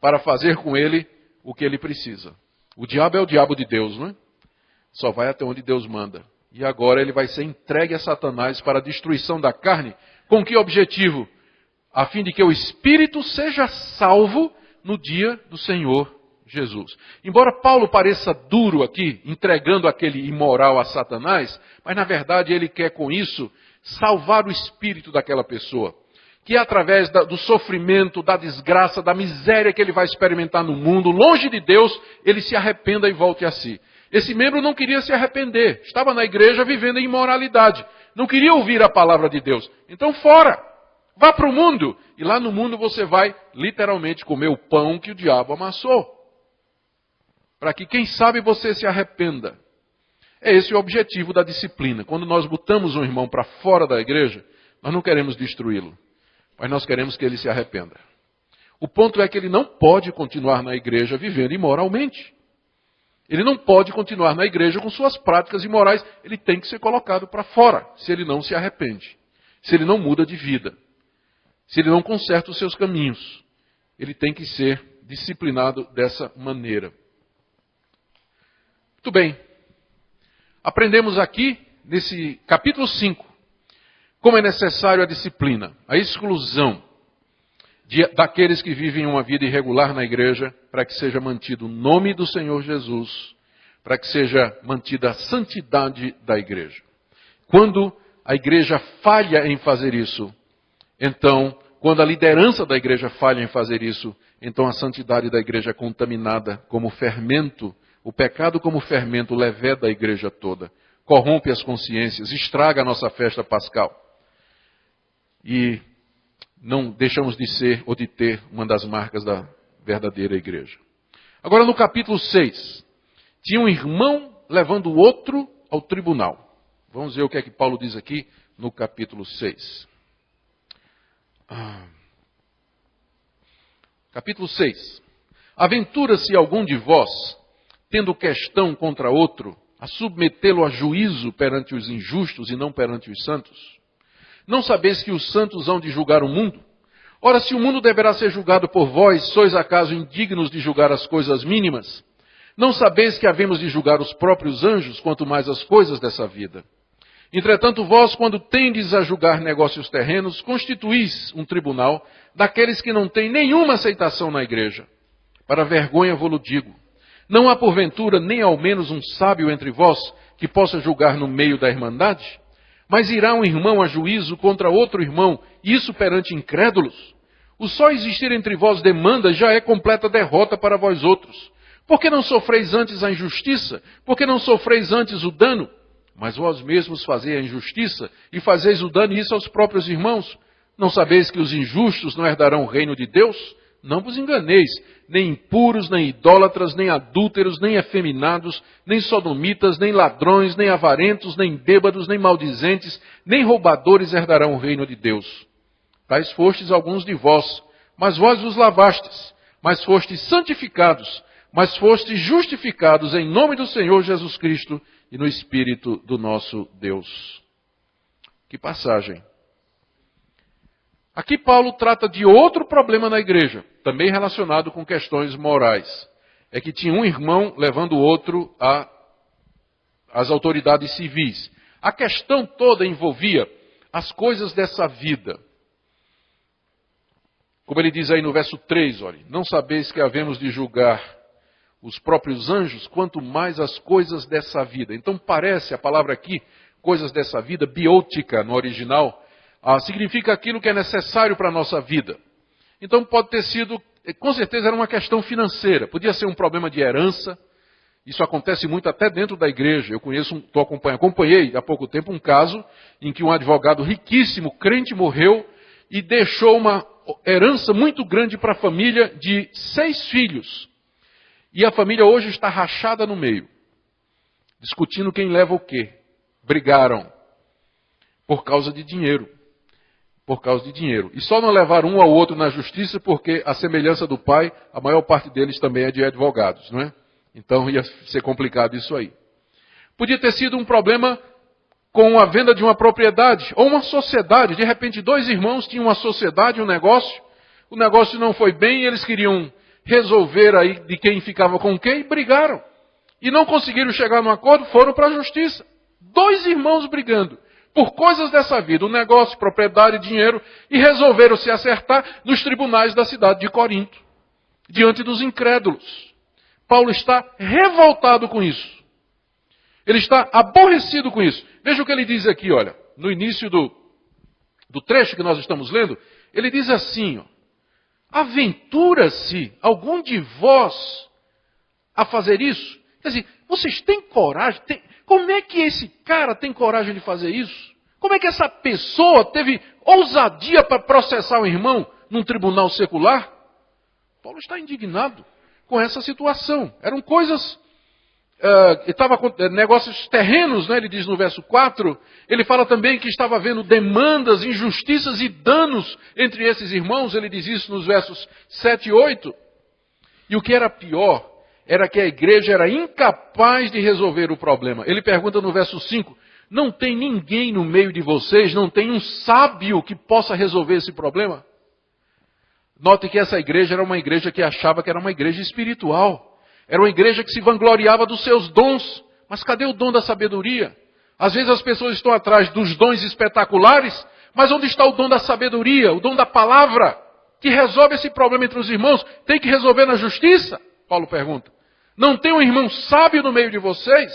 para fazer com ele o que ele precisa. O diabo é o diabo de Deus, não é? Só vai até onde Deus manda. E agora ele vai ser entregue a Satanás para a destruição da carne. Com que objetivo? A fim de que o espírito seja salvo no dia do Senhor Jesus. Embora Paulo pareça duro aqui, entregando aquele imoral a Satanás, mas na verdade ele quer com isso salvar o espírito daquela pessoa. Que através do sofrimento, da desgraça, da miséria que ele vai experimentar no mundo, longe de Deus, ele se arrependa e volte a si. Esse membro não queria se arrepender, estava na igreja vivendo em imoralidade, não queria ouvir a palavra de Deus. Então fora, vá para o mundo, e lá no mundo você vai literalmente comer o pão que o diabo amassou. Para que, quem sabe, você se arrependa. É esse o objetivo da disciplina. Quando nós botamos um irmão para fora da igreja, nós não queremos destruí-lo, mas nós queremos que ele se arrependa. O ponto é que ele não pode continuar na igreja vivendo imoralmente. Ele não pode continuar na igreja com suas práticas imorais. Ele tem que ser colocado para fora, se ele não se arrepende. Se ele não muda de vida. Se ele não conserta os seus caminhos. Ele tem que ser disciplinado dessa maneira. Muito bem. Aprendemos aqui, nesse capítulo 5, como é necessário a disciplina, a exclusão daqueles que vivem uma vida irregular na igreja, para que seja mantido o nome do Senhor Jesus, para que seja mantida a santidade da igreja. Quando a igreja falha em fazer isso, então, quando a liderança da igreja falha em fazer isso, então a santidade da igreja é contaminada como fermento, o pecado como fermento leveda a igreja toda, corrompe as consciências, estraga a nossa festa pascal. E não deixamos de ser ou de ter uma das marcas da verdadeira igreja. Agora no capítulo 6, tinha um irmão levando o outro ao tribunal. Vamos ver o que é que Paulo diz aqui no capítulo 6. Capítulo 6. Aventura-se algum de vós, tendo questão contra outro, a submetê-lo a juízo perante os injustos e não perante os santos? Não sabeis que os santos hão de julgar o mundo? Ora, se o mundo deverá ser julgado por vós, sois acaso indignos de julgar as coisas mínimas? Não sabeis que havemos de julgar os próprios anjos, quanto mais as coisas dessa vida? Entretanto, vós, quando tendes a julgar negócios terrenos, constituís um tribunal daqueles que não têm nenhuma aceitação na igreja. Para vergonha vou-lo digo. Não há porventura nem ao menos um sábio entre vós que possa julgar no meio da irmandade? Mas irá um irmão a juízo contra outro irmão, isso perante incrédulos? O só existir entre vós demanda já é completa derrota para vós outros. Por que não sofreis antes a injustiça? Por que não sofreis antes o dano? Mas vós mesmos fazeis a injustiça e fazeis o dano, e isso aos próprios irmãos. Não sabeis que os injustos não herdarão o reino de Deus? Não vos enganeis, nem impuros, nem idólatras, nem adúlteros, nem efeminados, nem sodomitas, nem ladrões, nem avarentos, nem bêbados, nem maldizentes, nem roubadores herdarão o reino de Deus. Tais fostes alguns de vós, mas vós vos lavastes, mas fostes santificados, mas fostes justificados em nome do Senhor Jesus Cristo e no Espírito do nosso Deus. Que passagem! Aqui Paulo trata de outro problema na igreja, também relacionado com questões morais. É que tinha um irmão levando o outro às autoridades civis. A questão toda envolvia as coisas dessa vida. Como ele diz aí no verso 3, olha, não sabeis que havemos de julgar os próprios anjos, quanto mais as coisas dessa vida. Então parece a palavra aqui, coisas dessa vida, biótica no original, significa aquilo que é necessário para a nossa vida. Então pode ter sido, com certeza era uma questão financeira, podia ser um problema de herança, Isso acontece muito até dentro da igreja. Eu acompanhei há pouco tempo um caso em que um advogado riquíssimo, crente, morreu e deixou uma herança muito grande para a família de 6 filhos. E a família hoje está rachada no meio, discutindo quem leva o quê. Brigaram por causa de dinheiro. Por causa de dinheiro. E só não levaram um ao outro na justiça porque a semelhança do pai, a maior parte deles também é de advogados, não é? Então ia ser complicado isso aí. Podia ter sido um problema com a venda de uma propriedade ou uma sociedade. De repente 2 irmãos tinham uma sociedade, um negócio. O negócio não foi bem e eles queriam resolver aí de quem ficava com quem e brigaram. E não conseguiram chegar num acordo, foram para a justiça. 2 irmãos brigando por coisas dessa vida, um negócio, propriedade, dinheiro, e resolveram se acertar nos tribunais da cidade de Corinto, diante dos incrédulos. Paulo está revoltado com isso. Ele está aborrecido com isso. Veja o que ele diz aqui, olha, no início do trecho que nós estamos lendo, ele diz assim, ó, aventura-se algum de vós a fazer isso? Quer dizer, vocês têm coragem? Como é que esse cara tem coragem de fazer isso? Como é que essa pessoa teve ousadia para processar o irmão num tribunal secular? Paulo está indignado com essa situação. Eram coisas, negócios terrenos, né? Ele diz no verso 4. Ele fala também que estava havendo demandas, injustiças e danos entre esses irmãos. Ele diz isso nos versos 7 e 8. E o que era pior era que a igreja era incapaz de resolver o problema. Ele pergunta no verso 5, não tem ninguém no meio de vocês, não tem um sábio que possa resolver esse problema? Note que essa igreja era uma igreja que achava que era uma igreja espiritual. Era uma igreja que se vangloriava dos seus dons. Mas cadê o dom da sabedoria? Às vezes as pessoas estão atrás dos dons espetaculares, mas onde está o dom da sabedoria, o dom da palavra, que resolve esse problema entre os irmãos? Tem que resolver na justiça? Paulo pergunta. Não tem um irmão sábio no meio de vocês?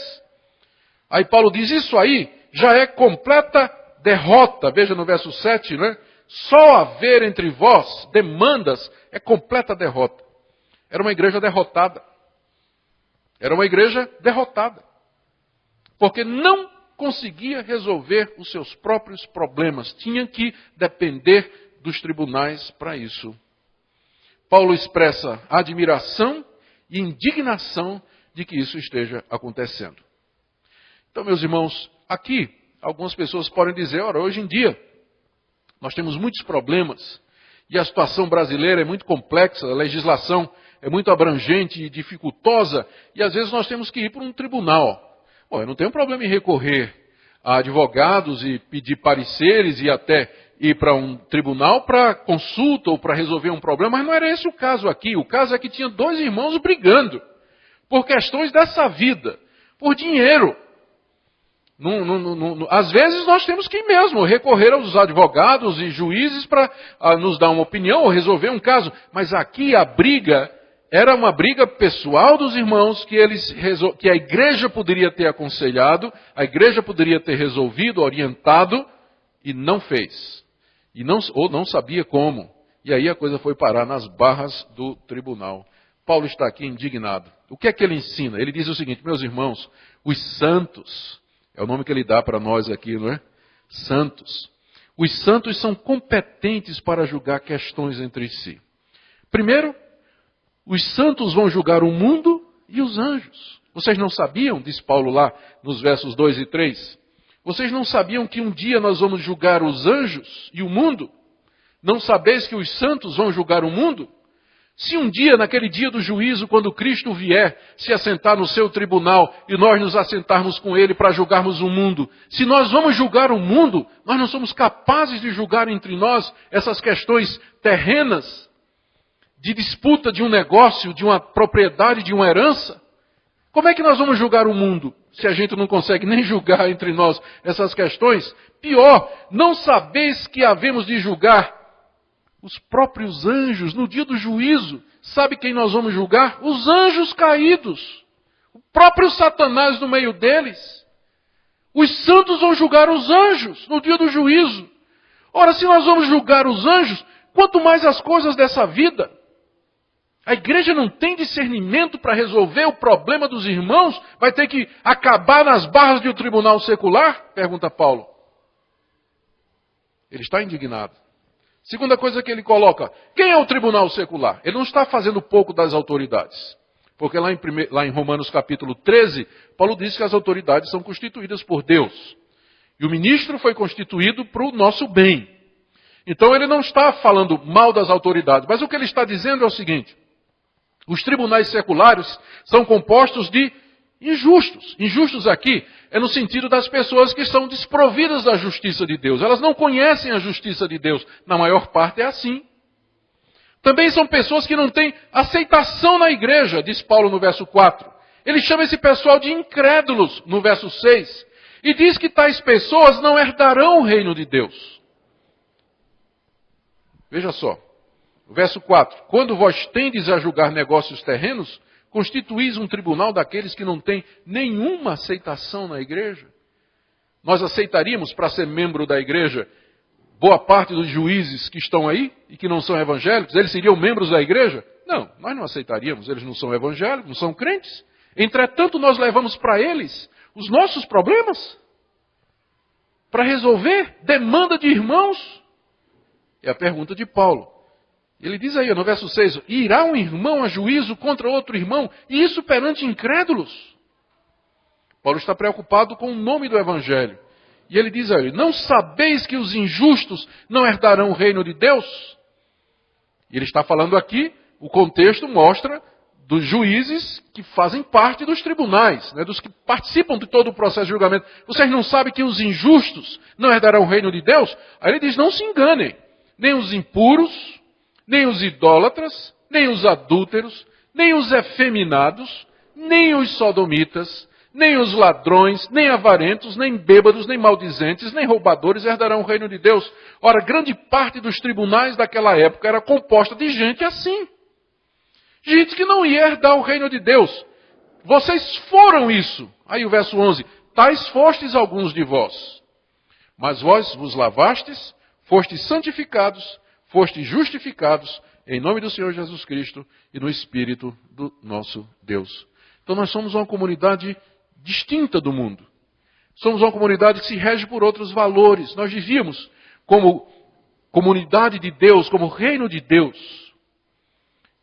Aí Paulo diz, isso aí já é completa derrota. Veja no verso 7, né? Só haver entre vós demandas é completa derrota. Era uma igreja derrotada. Era uma igreja derrotada. Porque não conseguia resolver os seus próprios problemas. Tinha que depender dos tribunais para isso. Paulo expressa admiração e indignação de que isso esteja acontecendo. Então, meus irmãos, aqui algumas pessoas podem dizer, ora, hoje em dia nós temos muitos problemas e a situação brasileira é muito complexa, a legislação é muito abrangente e dificultosa e às vezes nós temos que ir para um tribunal. Bom, eu não tenho problema em recorrer a advogados e pedir pareceres e até ir para um tribunal para consulta ou para resolver um problema, mas não era esse o caso aqui. O caso é que tinha 2 irmãos brigando por questões dessa vida, por dinheiro. Às vezes nós temos que ir mesmo recorrer aos advogados e juízes para nos dar uma opinião ou resolver um caso. Mas aqui a briga era uma briga pessoal dos irmãos que a igreja poderia ter aconselhado, a igreja poderia ter resolvido, orientado e não fez. Ou não sabia como. E aí a coisa foi parar nas barras do tribunal. Paulo está aqui indignado. O que é que ele ensina? Ele diz o seguinte, meus irmãos, os santos, é o nome que ele dá para nós aqui, não é? Santos. Os santos são competentes para julgar questões entre si. Primeiro, os santos vão julgar o mundo e os anjos. Vocês não sabiam, diz Paulo lá nos versos 2 e 3, vocês não sabiam que um dia nós vamos julgar os anjos e o mundo? Não sabeis que os santos vão julgar o mundo? Se um dia, naquele dia do juízo, quando Cristo vier se assentar no seu tribunal e nós nos assentarmos com ele para julgarmos o mundo, se nós vamos julgar o mundo, nós não somos capazes de julgar entre nós essas questões terrenas, de disputa de um negócio, de uma propriedade, de uma herança? Como é que nós vamos julgar o mundo, se a gente não consegue nem julgar entre nós essas questões? Pior, não sabeis que havemos de julgar os próprios anjos no dia do juízo? Sabe quem nós vamos julgar? Os anjos caídos. O próprio Satanás no meio deles. Os santos vão julgar os anjos no dia do juízo. Ora, se nós vamos julgar os anjos, quanto mais as coisas dessa vida. A igreja não tem discernimento para resolver o problema dos irmãos? Vai ter que acabar nas barras de um tribunal secular? Pergunta Paulo. Ele está indignado. Segunda coisa que ele coloca, quem é o tribunal secular? Ele não está fazendo pouco das autoridades. Porque lá em Romanos capítulo 13, Paulo diz que as autoridades são constituídas por Deus. E o ministro foi constituído para o nosso bem. Então ele não está falando mal das autoridades, mas o que ele está dizendo é o seguinte: os tribunais seculares são compostos de injustos. Injustos aqui é no sentido das pessoas que são desprovidas da justiça de Deus. Elas não conhecem a justiça de Deus. Na maior parte é assim. Também são pessoas que não têm aceitação na igreja, diz Paulo no verso 4. Ele chama esse pessoal de incrédulos no verso 6. E diz que tais pessoas não herdarão o reino de Deus. Veja só. Verso 4. Quando vós tendes a julgar negócios terrenos, constituís um tribunal daqueles que não têm nenhuma aceitação na igreja. Nós aceitaríamos para ser membro da igreja boa parte dos juízes que estão aí e que não são evangélicos? Eles seriam membros da igreja? Não, nós não aceitaríamos. Eles não são evangélicos, não são crentes. Entretanto, nós levamos para eles os nossos problemas para resolver demanda de irmãos. É a pergunta de Paulo. Ele diz aí no verso 6, irá um irmão a juízo contra outro irmão, e isso perante incrédulos? Paulo está preocupado com o nome do evangelho. E ele diz aí, não sabeis que os injustos não herdarão o reino de Deus? E ele está falando aqui, o contexto mostra dos juízes que fazem parte dos tribunais, né, dos que participam de todo o processo de julgamento. Vocês não sabem que os injustos não herdarão o reino de Deus? Aí ele diz, não se enganem, nem os impuros, nem os idólatras, nem os adúlteros, nem os efeminados, nem os sodomitas, nem os ladrões, nem avarentos, nem bêbados, nem maldizentes, nem roubadores herdarão o reino de Deus. Ora, grande parte dos tribunais daquela época era composta de gente assim. Gente que não ia herdar o reino de Deus. Vocês foram isso. Aí o verso 11. Tais fostes alguns de vós. Mas vós vos lavastes, fostes santificados, fostes justificados em nome do Senhor Jesus Cristo e no Espírito do nosso Deus. Então nós somos uma comunidade distinta do mundo. Somos uma comunidade que se rege por outros valores. Nós devíamos, como comunidade de Deus, como reino de Deus,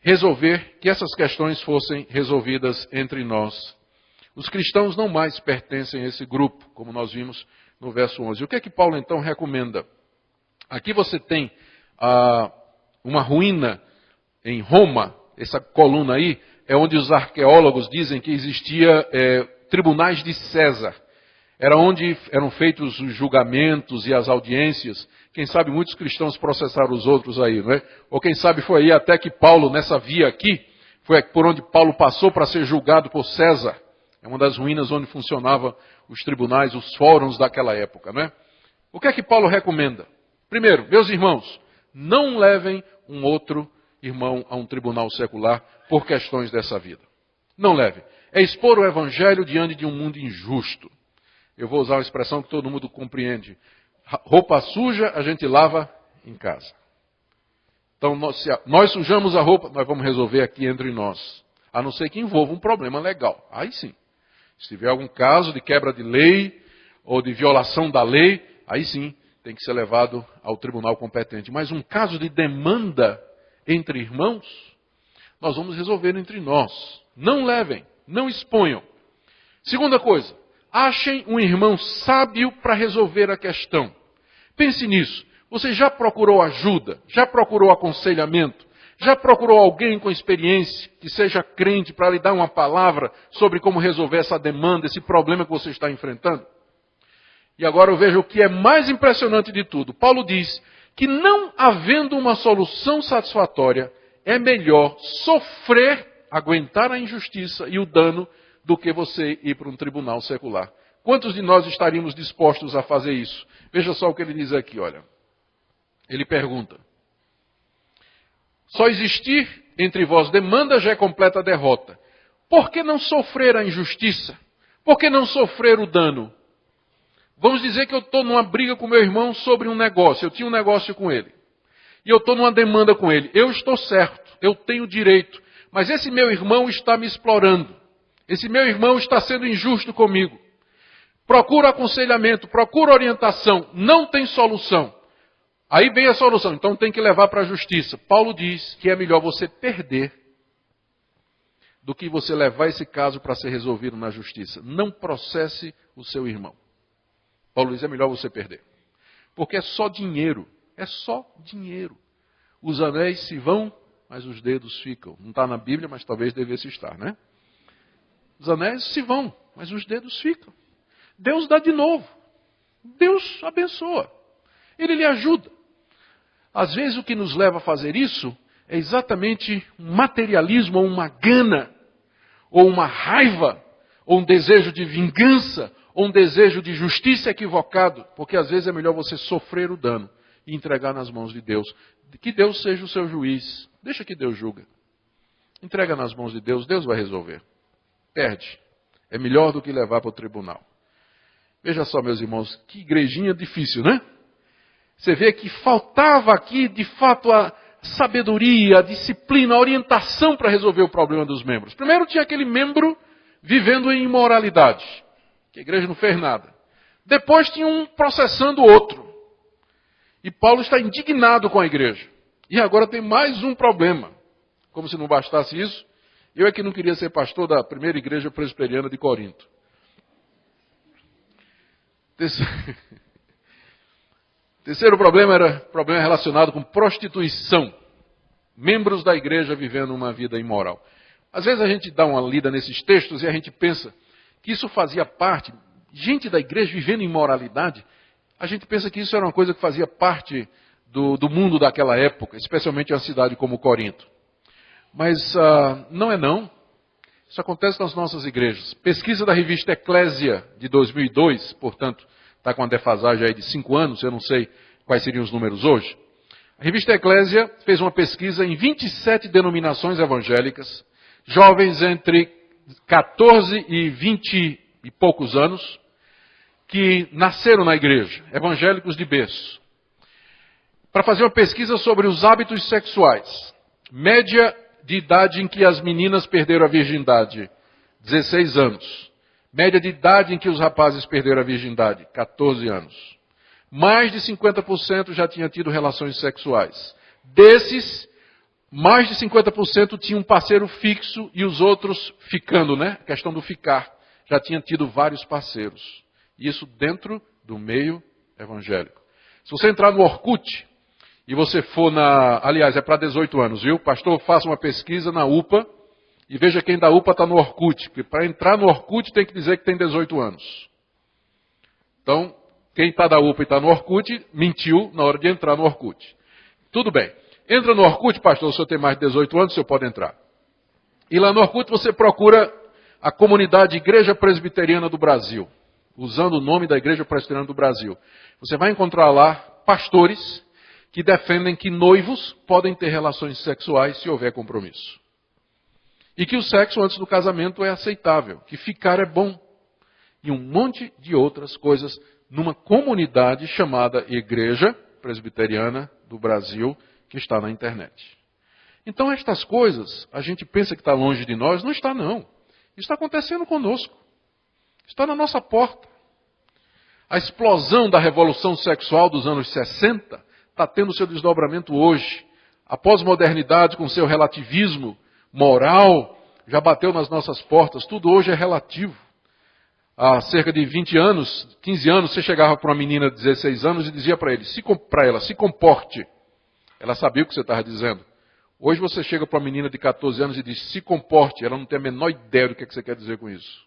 resolver que essas questões fossem resolvidas entre nós. Os cristãos não mais pertencem a esse grupo, como nós vimos no verso 11. O que é que Paulo então recomenda? Aqui você tem uma ruína em Roma, essa coluna aí, é onde os arqueólogos dizem que existia tribunais de César. Era onde eram feitos os julgamentos e as audiências. Quem sabe muitos cristãos processaram os outros aí, não é? Ou quem sabe foi aí até que Paulo, nessa via aqui, foi por onde Paulo passou para ser julgado por César. É uma das ruínas onde funcionavam os tribunais, os fóruns daquela época, não é? O que é que Paulo recomenda? Primeiro, meus irmãos, não levem um outro irmão a um tribunal secular por questões dessa vida. Não levem. É expor o evangelho diante de um mundo injusto. Eu vou usar uma expressão que todo mundo compreende. Roupa suja a gente lava em casa. Então, nós sujamos a roupa, nós vamos resolver aqui entre nós. A não ser que envolva um problema legal. Aí sim. Se tiver algum caso de quebra de lei ou de violação da lei, aí sim tem que ser levado ao tribunal competente. Mas um caso de demanda entre irmãos, nós vamos resolver entre nós. Não levem, não exponham. Segunda coisa, achem um irmão sábio para resolver a questão. Pense nisso. Você já procurou ajuda? Já procurou aconselhamento? Já procurou alguém com experiência, que seja crente, para lhe dar uma palavra sobre como resolver essa demanda, esse problema que você está enfrentando? E agora eu vejo o que é mais impressionante de tudo. Paulo diz que não havendo uma solução satisfatória, é melhor sofrer, aguentar a injustiça e o dano, do que você ir para um tribunal secular. Quantos de nós estaríamos dispostos a fazer isso? Veja só o que ele diz aqui, olha. Ele pergunta. Só existir entre vós demanda já é completa derrota. Por que não sofrer a injustiça? Por que não sofrer o dano? Vamos dizer que eu estou numa briga com meu irmão sobre um negócio. Eu tinha um negócio com ele. E eu estou numa demanda com ele. Eu estou certo. Eu tenho direito. mas esse meu irmão está me explorando. Esse meu irmão está sendo injusto comigo. Procura aconselhamento, procura orientação. Não tem solução. Aí vem a solução. Então tem que levar para a justiça. Paulo diz que é melhor você perder do que você levar esse caso para ser resolvido na justiça. Não processe o seu irmão. Paulo diz, é melhor você perder. Porque é só dinheiro. É só dinheiro. Os anéis se vão, mas os dedos ficam. Não está na Bíblia, mas talvez devesse estar, né? Os anéis se vão, mas os dedos ficam. Deus dá de novo. Deus abençoa. Ele lhe ajuda. Às vezes o que nos leva a fazer isso é exatamente um materialismo, ou uma gana, ou uma raiva, ou um desejo de vingança, ou um desejo de justiça equivocado, porque às vezes é melhor você sofrer o dano e entregar nas mãos de Deus. Que Deus seja o seu juiz. Deixa que Deus julga. Entrega nas mãos de Deus, Deus vai resolver. Perde. É melhor do que levar para o tribunal. Veja só, meus irmãos, que igrejinha difícil, né? Você vê que faltava aqui, de fato, a sabedoria, a disciplina, a orientação para resolver o problema dos membros. Primeiro tinha aquele membro vivendo em imoralidade, que a igreja não fez nada. Depois tinha um processando o outro. E Paulo está indignado com a igreja. E agora tem mais um problema. Como se não bastasse isso, eu é que não queria ser pastor da primeira igreja presbiteriana de Corinto. Terceiro problema era problema relacionado com prostituição. Membros da igreja vivendo uma vida imoral. Às vezes a gente dá uma lida nesses textos e a gente pensa que isso fazia parte, gente da igreja vivendo imoralidade, a gente pensa que isso era uma coisa que fazia parte do mundo daquela época, especialmente em uma cidade como Corinto. Mas não é não. Isso acontece nas nossas igrejas. Pesquisa da revista Eclésia de 2002, portanto, está com uma defasagem aí de 5 anos, eu não sei quais seriam os números hoje. A revista Eclésia fez uma pesquisa em 27 denominações evangélicas, jovens entre 14 e 20 e poucos anos, que nasceram na igreja, evangélicos de berço, para fazer uma pesquisa sobre os hábitos sexuais. Média de idade em que as meninas perderam a virgindade, 16 anos. Média de idade em que os rapazes perderam a virgindade, 14 anos. Mais de 50% já tinha tido relações sexuais. Desses, mais de 50% tinham um parceiro fixo e os outros ficando, né? A questão do ficar. Já tinha tido vários parceiros. Isso dentro do meio evangélico. Se você entrar no Orkut, e você for aliás, é para 18 anos, viu? Pastor, faça uma pesquisa na UPA e veja quem da UPA está no Orkut. Porque para entrar no Orkut tem que dizer que tem 18 anos. Então, quem está da UPA e está no Orkut, mentiu na hora de entrar no Orkut. Tudo bem. Entra no Orkut, pastor, se eu tenho mais de 18 anos, o senhor pode entrar. E lá no Orkut você procura a comunidade Igreja Presbiteriana do Brasil. Usando o nome da Igreja Presbiteriana do Brasil. Você vai encontrar lá pastores que defendem que noivos podem ter relações sexuais se houver compromisso. E que o sexo antes do casamento é aceitável, que ficar é bom. E um monte de outras coisas numa comunidade chamada Igreja Presbiteriana do Brasil, que está na internet. Então estas coisas, a gente pensa que está longe de nós, não está não. Está acontecendo conosco. Está na nossa porta. A explosão da revolução sexual dos anos 60 está tendo seu desdobramento hoje. A pós-modernidade, com seu relativismo moral, já bateu nas nossas portas. Tudo hoje é relativo. Há cerca de 20 anos, 15 anos, você chegava para uma menina de 16 anos e dizia para ela, se comporte. Ela sabia o que você estava dizendo. Hoje você chega para uma menina de 14 anos e diz, se comporte. Ela não tem a menor ideia do que você quer dizer com isso.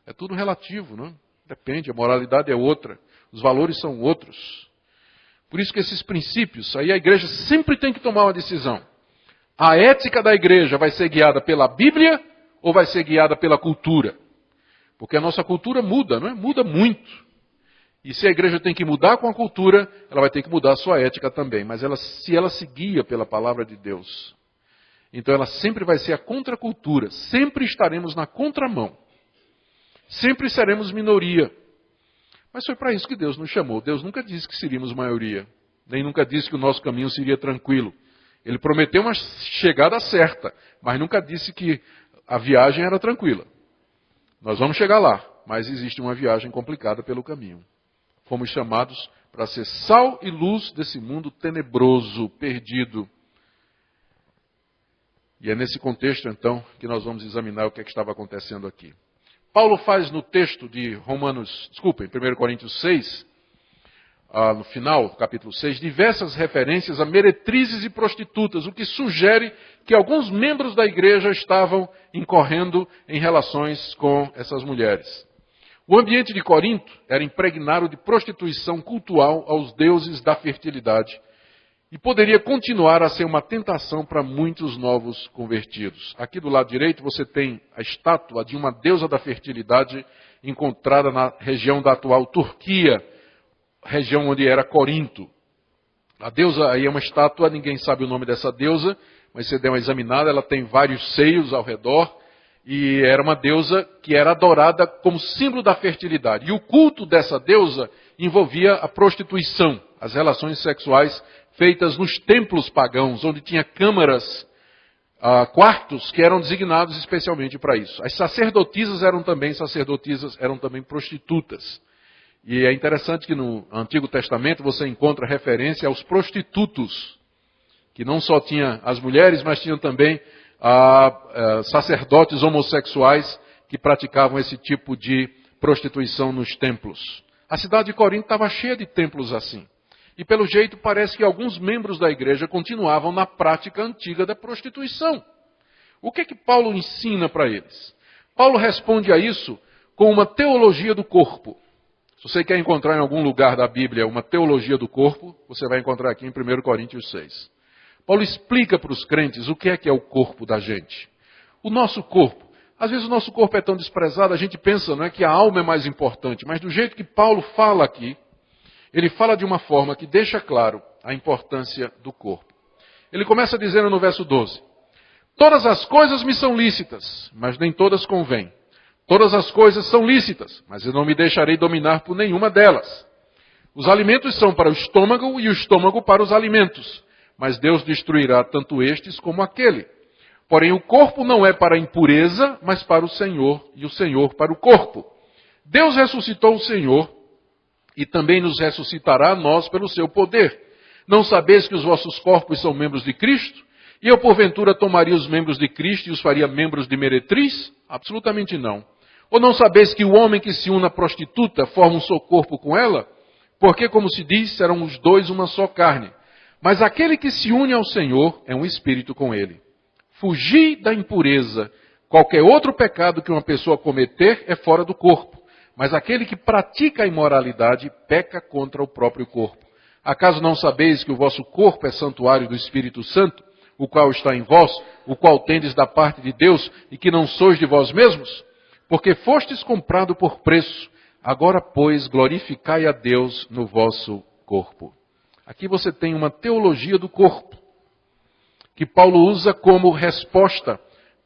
É tudo relativo, não? Depende, a moralidade é outra. Os valores são outros. Por isso que esses princípios, aí a igreja sempre tem que tomar uma decisão. A ética da igreja vai ser guiada pela Bíblia ou vai ser guiada pela cultura? Porque a nossa cultura muda, não é? Muda muito. E se a igreja tem que mudar com a cultura, ela vai ter que mudar a sua ética também. Mas se ela se guia pela palavra de Deus, então ela sempre vai ser a contracultura. Sempre estaremos na contramão. Sempre seremos minoria. Mas foi para isso que Deus nos chamou. Deus nunca disse que seríamos maioria. Nem nunca disse que o nosso caminho seria tranquilo. Ele prometeu uma chegada certa, mas nunca disse que a viagem era tranquila. Nós vamos chegar lá, mas existe uma viagem complicada pelo caminho. Fomos chamados para ser sal e luz desse mundo tenebroso, perdido. E é nesse contexto, então, que nós vamos examinar o que é que estava acontecendo aqui. Paulo faz no texto de em 1 Coríntios 6, no final, capítulo 6, diversas referências a meretrizes e prostitutas, o que sugere que alguns membros da igreja estavam incorrendo em relações com essas mulheres. O ambiente de Corinto era impregnado de prostituição cultual aos deuses da fertilidade e poderia continuar a ser uma tentação para muitos novos convertidos. Aqui do lado direito você tem a estátua de uma deusa da fertilidade encontrada na região da atual Turquia, região onde era Corinto. A deusa aí é uma estátua, ninguém sabe o nome dessa deusa, mas você der uma examinada, ela tem vários seios ao redor, e era uma deusa que era adorada como símbolo da fertilidade. E o culto dessa deusa envolvia a prostituição, as relações sexuais feitas nos templos pagãos, onde tinha câmaras, quartos que eram designados especialmente para isso. As sacerdotisas eram também prostitutas. E é interessante que no Antigo Testamento você encontra referência aos prostitutos, que não só tinha as mulheres, mas tinham também sacerdotes homossexuais que praticavam esse tipo de prostituição nos templos. A cidade de Corinto estava cheia de templos assim. E pelo jeito parece que alguns membros da igreja continuavam na prática antiga da prostituição. O que é que Paulo ensina para eles? Paulo responde a isso com uma teologia do corpo. Se você quer encontrar em algum lugar da Bíblia uma teologia do corpo, você vai encontrar aqui em 1 Coríntios 6. Paulo explica para os crentes o que é o corpo da gente. O nosso corpo. Às vezes o nosso corpo é tão desprezado, a gente pensa, não é, que a alma é mais importante. Mas do jeito que Paulo fala aqui, ele fala de uma forma que deixa claro a importância do corpo. Ele começa dizendo no verso 12: todas as coisas me são lícitas, mas nem todas convêm. Todas as coisas são lícitas, mas eu não me deixarei dominar por nenhuma delas. Os alimentos são para o estômago e o estômago para os alimentos, mas Deus destruirá tanto estes como aquele. Porém, o corpo não é para a impureza, mas para o Senhor, e o Senhor para o corpo. Deus ressuscitou o Senhor, e também nos ressuscitará a nós pelo seu poder. Não sabeis que os vossos corpos são membros de Cristo? E eu, porventura, tomaria os membros de Cristo e os faria membros de meretriz? Absolutamente não. Ou não sabeis que o homem que se une à prostituta forma um só corpo com ela? Porque, como se diz, serão os dois uma só carne. Mas aquele que se une ao Senhor é um espírito com ele. Fugi da impureza. Qualquer outro pecado que uma pessoa cometer é fora do corpo. Mas aquele que pratica a imoralidade peca contra o próprio corpo. Acaso não sabeis que o vosso corpo é santuário do Espírito Santo, o qual está em vós, o qual tendes da parte de Deus, e que não sois de vós mesmos? Porque fostes comprado por preço. Agora, pois, glorificai a Deus no vosso corpo. Aqui você tem uma teologia do corpo, que Paulo usa como resposta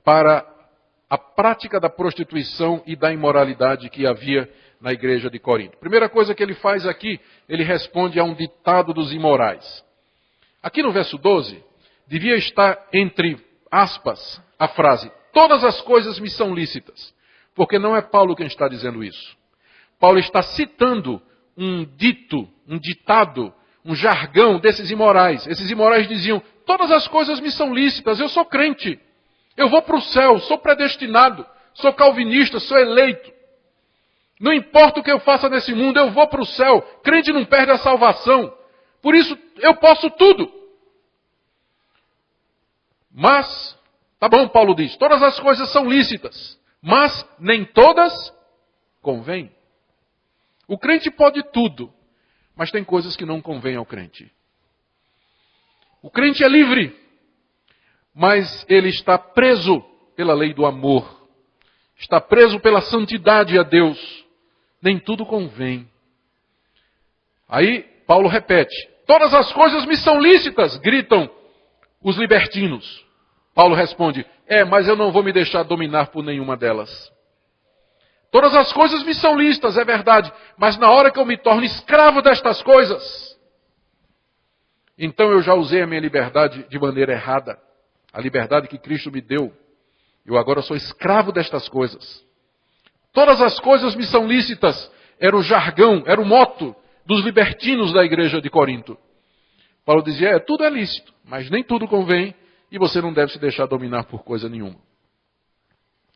para a prática da prostituição e da imoralidade que havia na igreja de Corinto. Primeira coisa que ele faz aqui, ele responde a um ditado dos imorais. Aqui no verso 12, devia estar entre aspas a frase: todas as coisas me são lícitas. Porque não é Paulo quem está dizendo isso. Paulo está citando um ditado, um jargão desses imorais. Esses imorais diziam: todas as coisas me são lícitas, eu sou crente. Eu vou para o céu, sou predestinado, sou calvinista, sou eleito. Não importa o que eu faça nesse mundo, eu vou para o céu. Crente não perde a salvação. Por isso, eu posso tudo. Mas, tá bom, Paulo diz, todas as coisas são lícitas, mas nem todas convêm. O crente pode tudo, mas tem coisas que não convêm ao crente. O crente é livre, mas ele está preso pela lei do amor. Está preso pela santidade a Deus. Nem tudo convém. Aí Paulo repete: todas as coisas me são lícitas, gritam os libertinos. Paulo responde: mas eu não vou me deixar dominar por nenhuma delas. Todas as coisas me são lícitas, é verdade, mas na hora que eu me torno escravo destas coisas, então eu já usei a minha liberdade de maneira errada. A liberdade que Cristo me deu. Eu agora sou escravo destas coisas. Todas as coisas me são lícitas. Era o jargão, era o moto dos libertinos da igreja de Corinto. Paulo dizia, tudo é lícito, mas nem tudo convém e você não deve se deixar dominar por coisa nenhuma.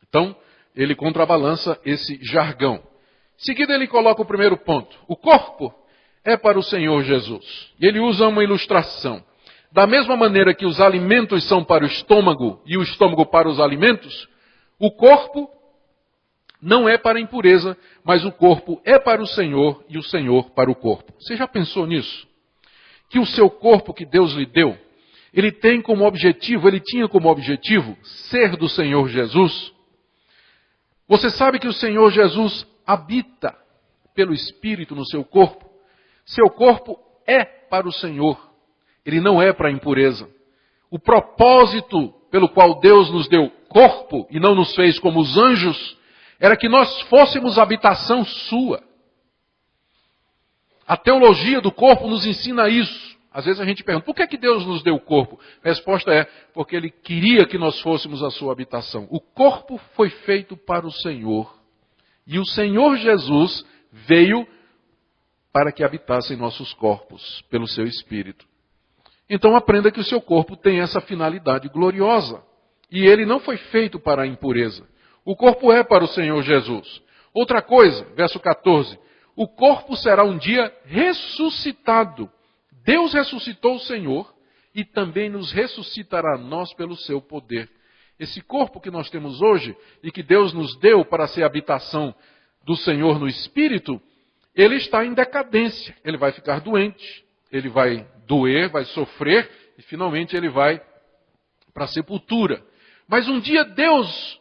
Então, ele contrabalança esse jargão. Em seguida, ele coloca o primeiro ponto. O corpo é para o Senhor Jesus. E ele usa uma ilustração. Da mesma maneira que os alimentos são para o estômago e o estômago para os alimentos, o corpo não é para a impureza, mas o corpo é para o Senhor e o Senhor para o corpo. Você já pensou nisso? Que o seu corpo que Deus lhe deu, ele tinha como objetivo ser do Senhor Jesus. Você sabe que o Senhor Jesus habita pelo Espírito no seu corpo. Seu corpo é para o Senhor. Ele não é para a impureza. O propósito pelo qual Deus nos deu corpo e não nos fez como os anjos, era que nós fôssemos habitação sua. A teologia do corpo nos ensina isso. Às vezes a gente pergunta, por que Deus nos deu o corpo? A resposta é, porque Ele queria que nós fôssemos a sua habitação. O corpo foi feito para o Senhor. E o Senhor Jesus veio para que habitasse em nossos corpos, pelo seu Espírito. Então aprenda que o seu corpo tem essa finalidade gloriosa. E ele não foi feito para a impureza. O corpo é para o Senhor Jesus. Outra coisa, verso 14. O corpo será um dia ressuscitado. Deus ressuscitou o Senhor e também nos ressuscitará nós pelo seu poder. Esse corpo que nós temos hoje e que Deus nos deu para ser habitação do Senhor no Espírito, ele está em decadência. Ele vai ficar doente, ele vai doer, vai sofrer e finalmente ele vai para a sepultura. Mas um dia Deus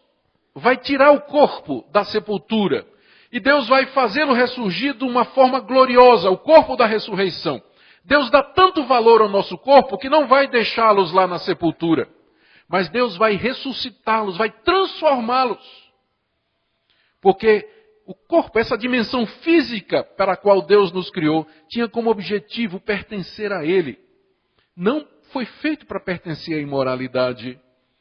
vai tirar o corpo da sepultura e Deus vai fazê-lo ressurgir de uma forma gloriosa, o corpo da ressurreição. Deus dá tanto valor ao nosso corpo que não vai deixá-los lá na sepultura. Mas Deus vai ressuscitá-los, vai transformá-los. Porque o corpo, essa dimensão física para a qual Deus nos criou, tinha como objetivo pertencer a Ele. Não foi feito para pertencer à imoralidade,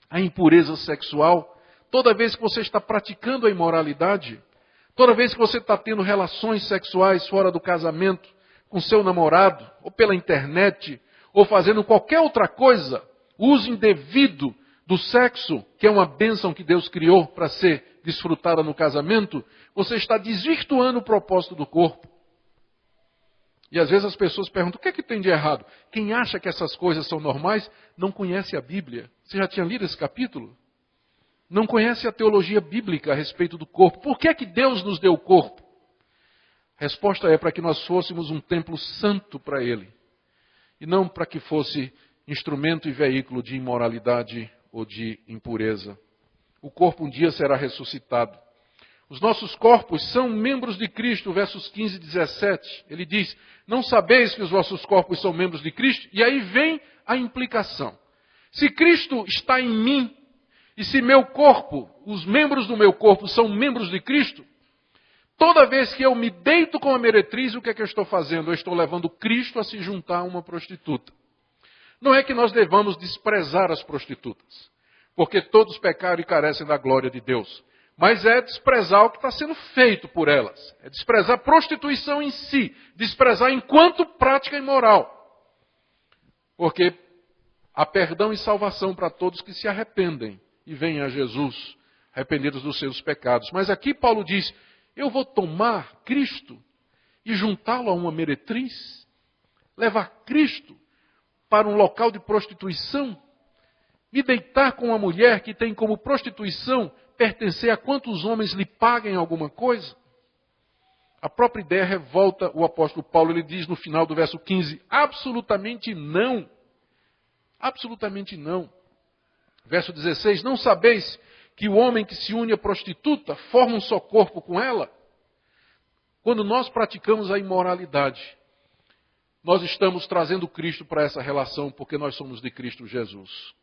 à impureza sexual. Toda vez que você está praticando a imoralidade, toda vez que você está tendo relações sexuais fora do casamento, com seu namorado, ou pela internet, ou fazendo qualquer outra coisa, uso indevido do sexo, que é uma bênção que Deus criou para ser desfrutada no casamento, você está desvirtuando o propósito do corpo. E às vezes as pessoas perguntam, o que é que tem de errado? Quem acha que essas coisas são normais, não conhece a Bíblia. Você já tinha lido esse capítulo? Não conhece a teologia bíblica a respeito do corpo. Por que é que Deus nos deu o corpo? A resposta é para que nós fôssemos um templo santo para Ele. E não para que fosse instrumento e veículo de imoralidade ou de impureza. O corpo um dia será ressuscitado. Os nossos corpos são membros de Cristo, versos 15 e 17. Ele diz, não sabeis que os vossos corpos são membros de Cristo? E aí vem a implicação. Se Cristo está em mim, e se meu corpo, os membros do meu corpo são membros de Cristo, toda vez que eu me deito com a meretriz, o que é que eu estou fazendo? Eu estou levando Cristo a se juntar a uma prostituta. Não é que nós devamos desprezar as prostitutas, porque todos pecaram e carecem da glória de Deus. Mas é desprezar o que está sendo feito por elas. É desprezar a prostituição em si, desprezar enquanto prática imoral. Porque há perdão e salvação para todos que se arrependem e vêm a Jesus, arrependidos dos seus pecados. Mas aqui Paulo diz, eu vou tomar Cristo e juntá-lo a uma meretriz? Levar Cristo para um local de prostituição? Me deitar com uma mulher que tem como prostituição pertencer a quantos homens lhe paguem alguma coisa? A própria ideia revolta o apóstolo Paulo. Ele diz no final do verso 15, absolutamente não. Absolutamente não. Verso 16, não sabeis que o homem que se une à prostituta forma um só corpo com ela? Quando nós praticamos a imoralidade, nós estamos trazendo Cristo para essa relação, porque nós somos de Cristo Jesus.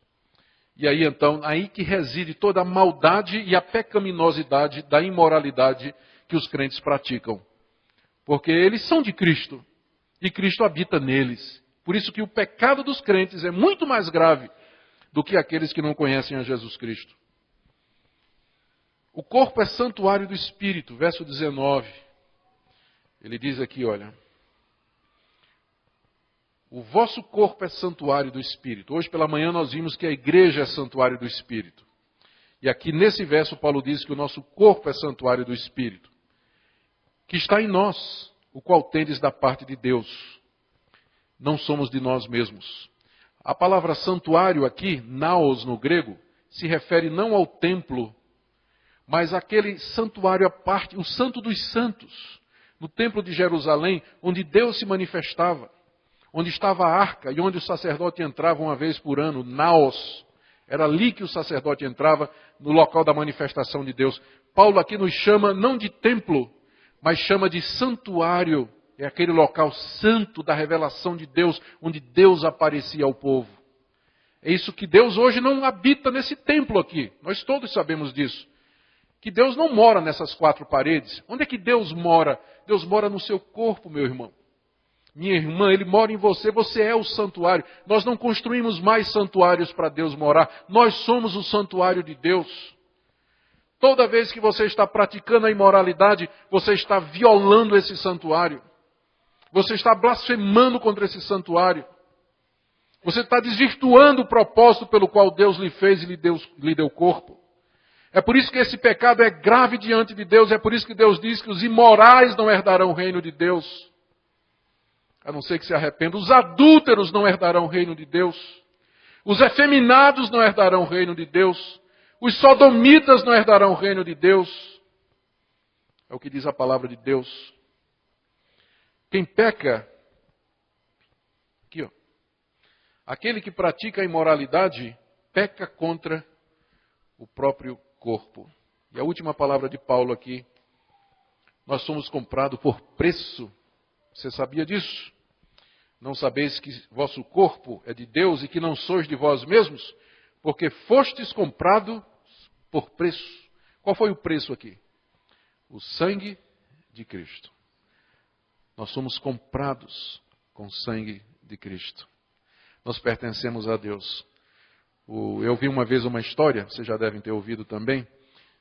E aí então, aí que reside toda a maldade e a pecaminosidade da imoralidade que os crentes praticam. Porque eles são de Cristo, e Cristo habita neles. Por isso que o pecado dos crentes é muito mais grave do que aqueles que não conhecem a Jesus Cristo. O corpo é santuário do Espírito, verso 19. Ele diz aqui, olha, o vosso corpo é santuário do Espírito. Hoje pela manhã nós vimos que a igreja é santuário do Espírito. E aqui nesse verso Paulo diz que o nosso corpo é santuário do Espírito, que está em nós, o qual tendes da parte de Deus. Não somos de nós mesmos. A palavra santuário aqui, naos no grego, se refere não ao templo, mas àquele santuário à parte, o Santo dos Santos, no templo de Jerusalém, onde Deus se manifestava, onde estava a arca e onde o sacerdote entrava uma vez por ano, naos. Era ali que o sacerdote entrava, no local da manifestação de Deus. Paulo aqui nos chama não de templo, mas chama de santuário. É aquele local santo da revelação de Deus, onde Deus aparecia ao povo. É isso que Deus hoje não habita nesse templo aqui. Nós todos sabemos disso. Que Deus não mora nessas quatro paredes. Onde é que Deus mora? Deus mora no seu corpo, meu irmão. Minha irmã, Ele mora em você, você é o santuário. Nós não construímos mais santuários para Deus morar. Nós somos o santuário de Deus. Toda vez que você está praticando a imoralidade, você está violando esse santuário. Você está blasfemando contra esse santuário. Você está desvirtuando o propósito pelo qual Deus lhe fez e lhe deu corpo. É por isso que esse pecado é grave diante de Deus. É por isso que Deus diz que os imorais não herdarão o reino de Deus. A não ser que se arrependam. Os adúlteros não herdarão o reino de Deus. Os efeminados não herdarão o reino de Deus. Os sodomitas não herdarão o reino de Deus. É o que diz a palavra de Deus. Quem peca, aqui ó, aquele que pratica a imoralidade, peca contra o próprio corpo. E a última palavra de Paulo aqui, nós somos comprados por preço. Você sabia disso? Não sabeis que vosso corpo é de Deus e que não sois de vós mesmos? Porque fostes comprados por preço. Qual foi o preço aqui? O sangue de Cristo. Nós somos comprados com o sangue de Cristo. Nós pertencemos a Deus. Eu vi uma vez uma história, vocês já devem ter ouvido também,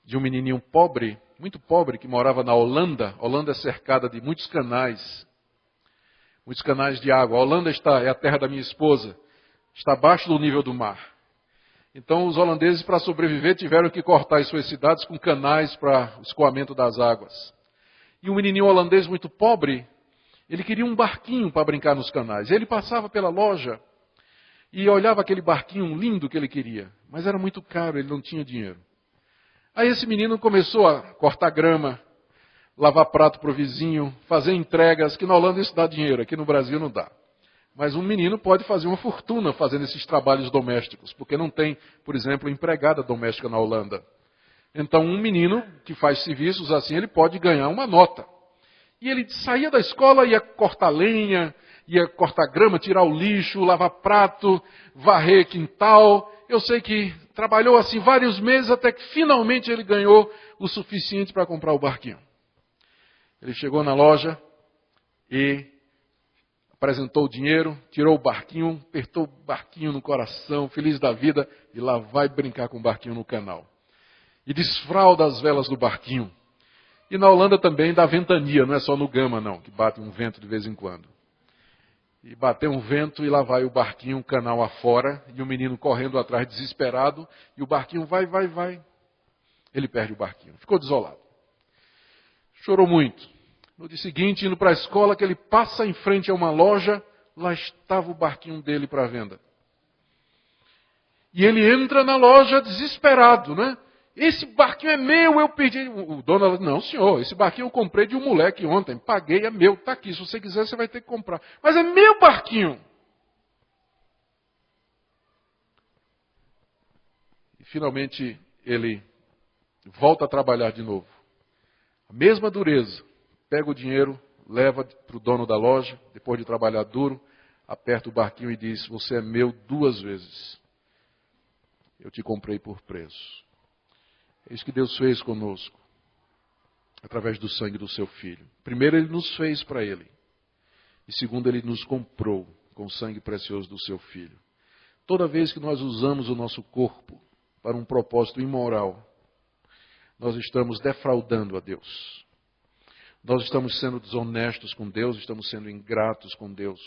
de um menininho pobre, muito pobre, que morava na Holanda. A Holanda é cercada de muitos canais de água. A Holanda é a terra da minha esposa, está abaixo do nível do mar. Então os holandeses, para sobreviver, tiveram que cortar as suas cidades com canais para o escoamento das águas. E um menininho holandês muito pobre, ele queria um barquinho para brincar nos canais. Ele passava pela loja e olhava aquele barquinho lindo que ele queria, mas era muito caro, ele não tinha dinheiro. Aí esse menino começou a cortar grama, lavar prato para o vizinho, fazer entregas, que na Holanda isso dá dinheiro, aqui no Brasil não dá. Mas um menino pode fazer uma fortuna fazendo esses trabalhos domésticos, porque não tem, por exemplo, empregada doméstica na Holanda. Então um menino que faz serviços assim, ele pode ganhar uma nota. E ele saía da escola, ia cortar lenha, ia cortar grama, tirar o lixo, lavar prato, varrer quintal. Eu sei que trabalhou assim vários meses até que finalmente ele ganhou o suficiente para comprar o barquinho. Ele chegou na loja e apresentou o dinheiro, tirou o barquinho, apertou o barquinho no coração, feliz da vida, e lá vai brincar com o barquinho no canal. E desfralda as velas do barquinho. E na Holanda também dá ventania, não é só no Gama não, que bate um vento de vez em quando. E bateu um vento e lá vai o barquinho, canal afora, e o menino correndo atrás desesperado, e o barquinho vai. Ele perde o barquinho, ficou desolado. Chorou muito. No dia seguinte, indo para a escola, que ele passa em frente a uma loja, lá estava o barquinho dele para venda. E ele entra na loja desesperado, né? Esse barquinho é meu, eu perdi. O dono falou, não senhor, esse barquinho eu comprei de um moleque ontem, paguei, é meu, está aqui, se você quiser você vai ter que comprar. Mas é meu barquinho. E finalmente ele volta a trabalhar de novo. A mesma dureza, pega o dinheiro, leva para o dono da loja, depois de trabalhar duro, aperta o barquinho e diz, você é meu 2 vezes. Eu te comprei por preço. É isso que Deus fez conosco, através do sangue do seu Filho. Primeiro, Ele nos fez para Ele. E segundo, Ele nos comprou com o sangue precioso do seu Filho. Toda vez que nós usamos o nosso corpo para um propósito imoral, nós estamos defraudando a Deus. Nós estamos sendo desonestos com Deus, estamos sendo ingratos com Deus,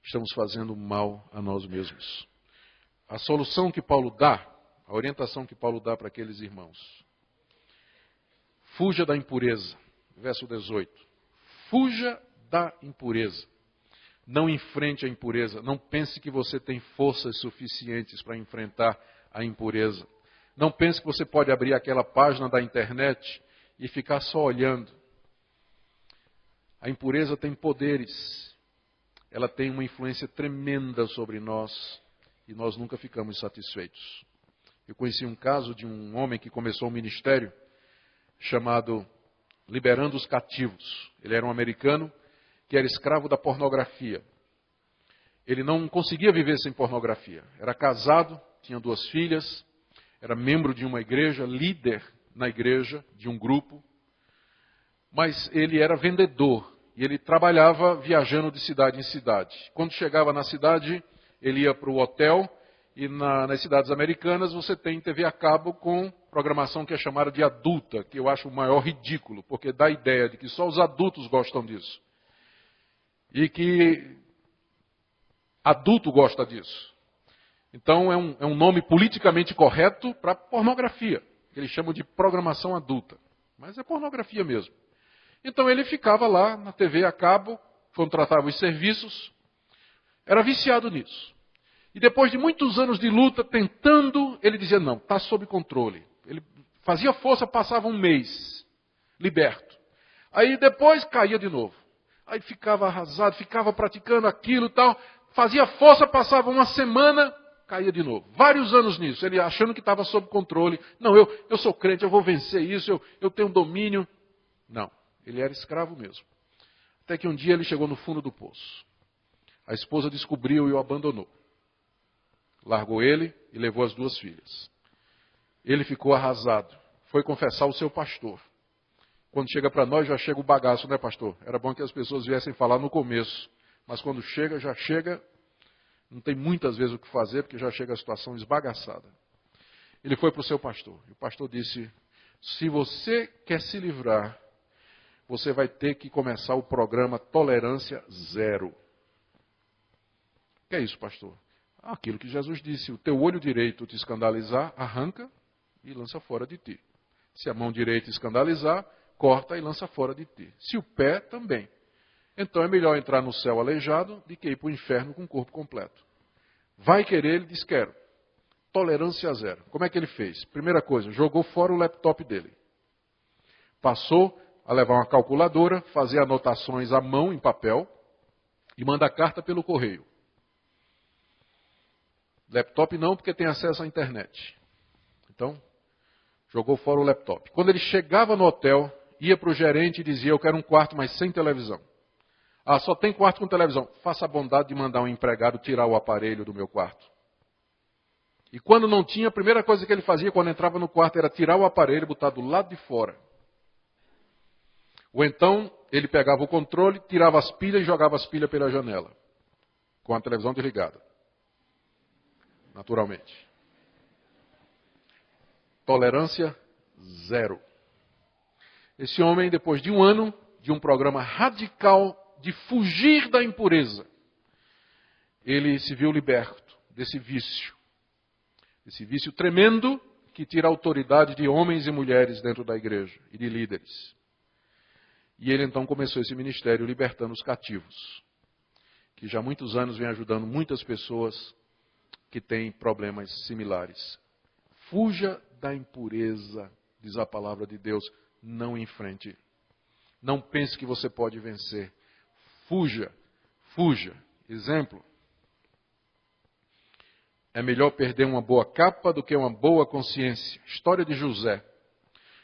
estamos fazendo mal a nós mesmos. A solução que Paulo dá, a orientação que Paulo dá para aqueles irmãos: fuja da impureza. Verso 18. Fuja da impureza. Não enfrente a impureza. Não pense que você tem forças suficientes para enfrentar a impureza. Não pense que você pode abrir aquela página da internet e ficar só olhando. A impureza tem poderes. Ela tem uma influência tremenda sobre nós e nós nunca ficamos satisfeitos. Eu conheci um caso de um homem que começou um ministério chamado Liberando os Cativos. Ele era um americano que era escravo da pornografia. Ele não conseguia viver sem pornografia. Era casado, tinha 2 filhas, era membro de uma igreja, líder na igreja de um grupo, mas ele era vendedor e ele trabalhava viajando de cidade em cidade. Quando chegava na cidade, ele ia para o hotel. E nas cidades americanas você tem TV a cabo com programação que é chamada de adulta, que eu acho o maior ridículo, porque dá a ideia de que só os adultos gostam disso. E que adulto gosta disso. Então é um nome politicamente correto para pornografia, que eles chamam de programação adulta. Mas é pornografia mesmo. Então ele ficava lá na TV a cabo, contratava os serviços, era viciado nisso. E depois de muitos anos de luta, tentando, ele dizia, não, está sob controle. Ele fazia força, passava um mês, liberto. Aí depois caía de novo. Aí ficava arrasado, ficava praticando aquilo e tal. Fazia força, passava uma semana, caía de novo. Vários anos nisso, ele achando que estava sob controle. Não, eu sou crente, eu vou vencer isso, eu tenho domínio. Não, ele era escravo mesmo. Até que um dia ele chegou no fundo do poço. A esposa descobriu e o abandonou. Largou ele e levou as 2 filhas. Ele ficou arrasado. Foi confessar ao seu pastor. Quando chega para nós, já chega o bagaço, né, pastor? Era bom que as pessoas viessem falar no começo. Mas quando chega, já chega. Não tem muitas vezes o que fazer, porque já chega a situação esbagaçada. Ele foi para o seu pastor. E o pastor disse, se você quer se livrar, você vai ter que começar o programa Tolerância Zero. O que é isso, pastor? Aquilo que Jesus disse, o teu olho direito te escandalizar, arranca e lança fora de ti. Se a mão direita escandalizar, corta e lança fora de ti. Se o pé, também. Então é melhor entrar no céu aleijado do que ir para o inferno com o corpo completo. Vai querer, ele diz, quero. Tolerância zero. Como é que ele fez? Primeira coisa, jogou fora o laptop dele. Passou a levar uma calculadora, fazer anotações à mão em papel e manda carta pelo correio. Laptop não, porque tem acesso à internet. Então, jogou fora o laptop. Quando ele chegava no hotel, ia para o gerente e dizia, eu quero um quarto, mas sem televisão. Ah, só tem quarto com televisão. Faça a bondade de mandar um empregado tirar o aparelho do meu quarto. E quando não tinha, a primeira coisa que ele fazia quando entrava no quarto era tirar o aparelho e botar do lado de fora. Ou então, ele pegava o controle, tirava as pilhas e jogava as pilhas pela janela. Com a televisão desligada. Naturalmente. Tolerância zero. Esse homem, depois de um ano, de um programa radical de fugir da impureza, ele se viu liberto desse vício. Esse vício tremendo que tira a autoridade de homens e mulheres dentro da igreja e de líderes. E ele então começou esse ministério libertando os cativos, que já há muitos anos vem ajudando muitas pessoas que têm problemas similares. Fuja da impureza, diz a palavra de Deus, não enfrente. Não pense que você pode vencer. Fuja, fuja. Exemplo, é melhor perder uma boa capa do que uma boa consciência. História de José.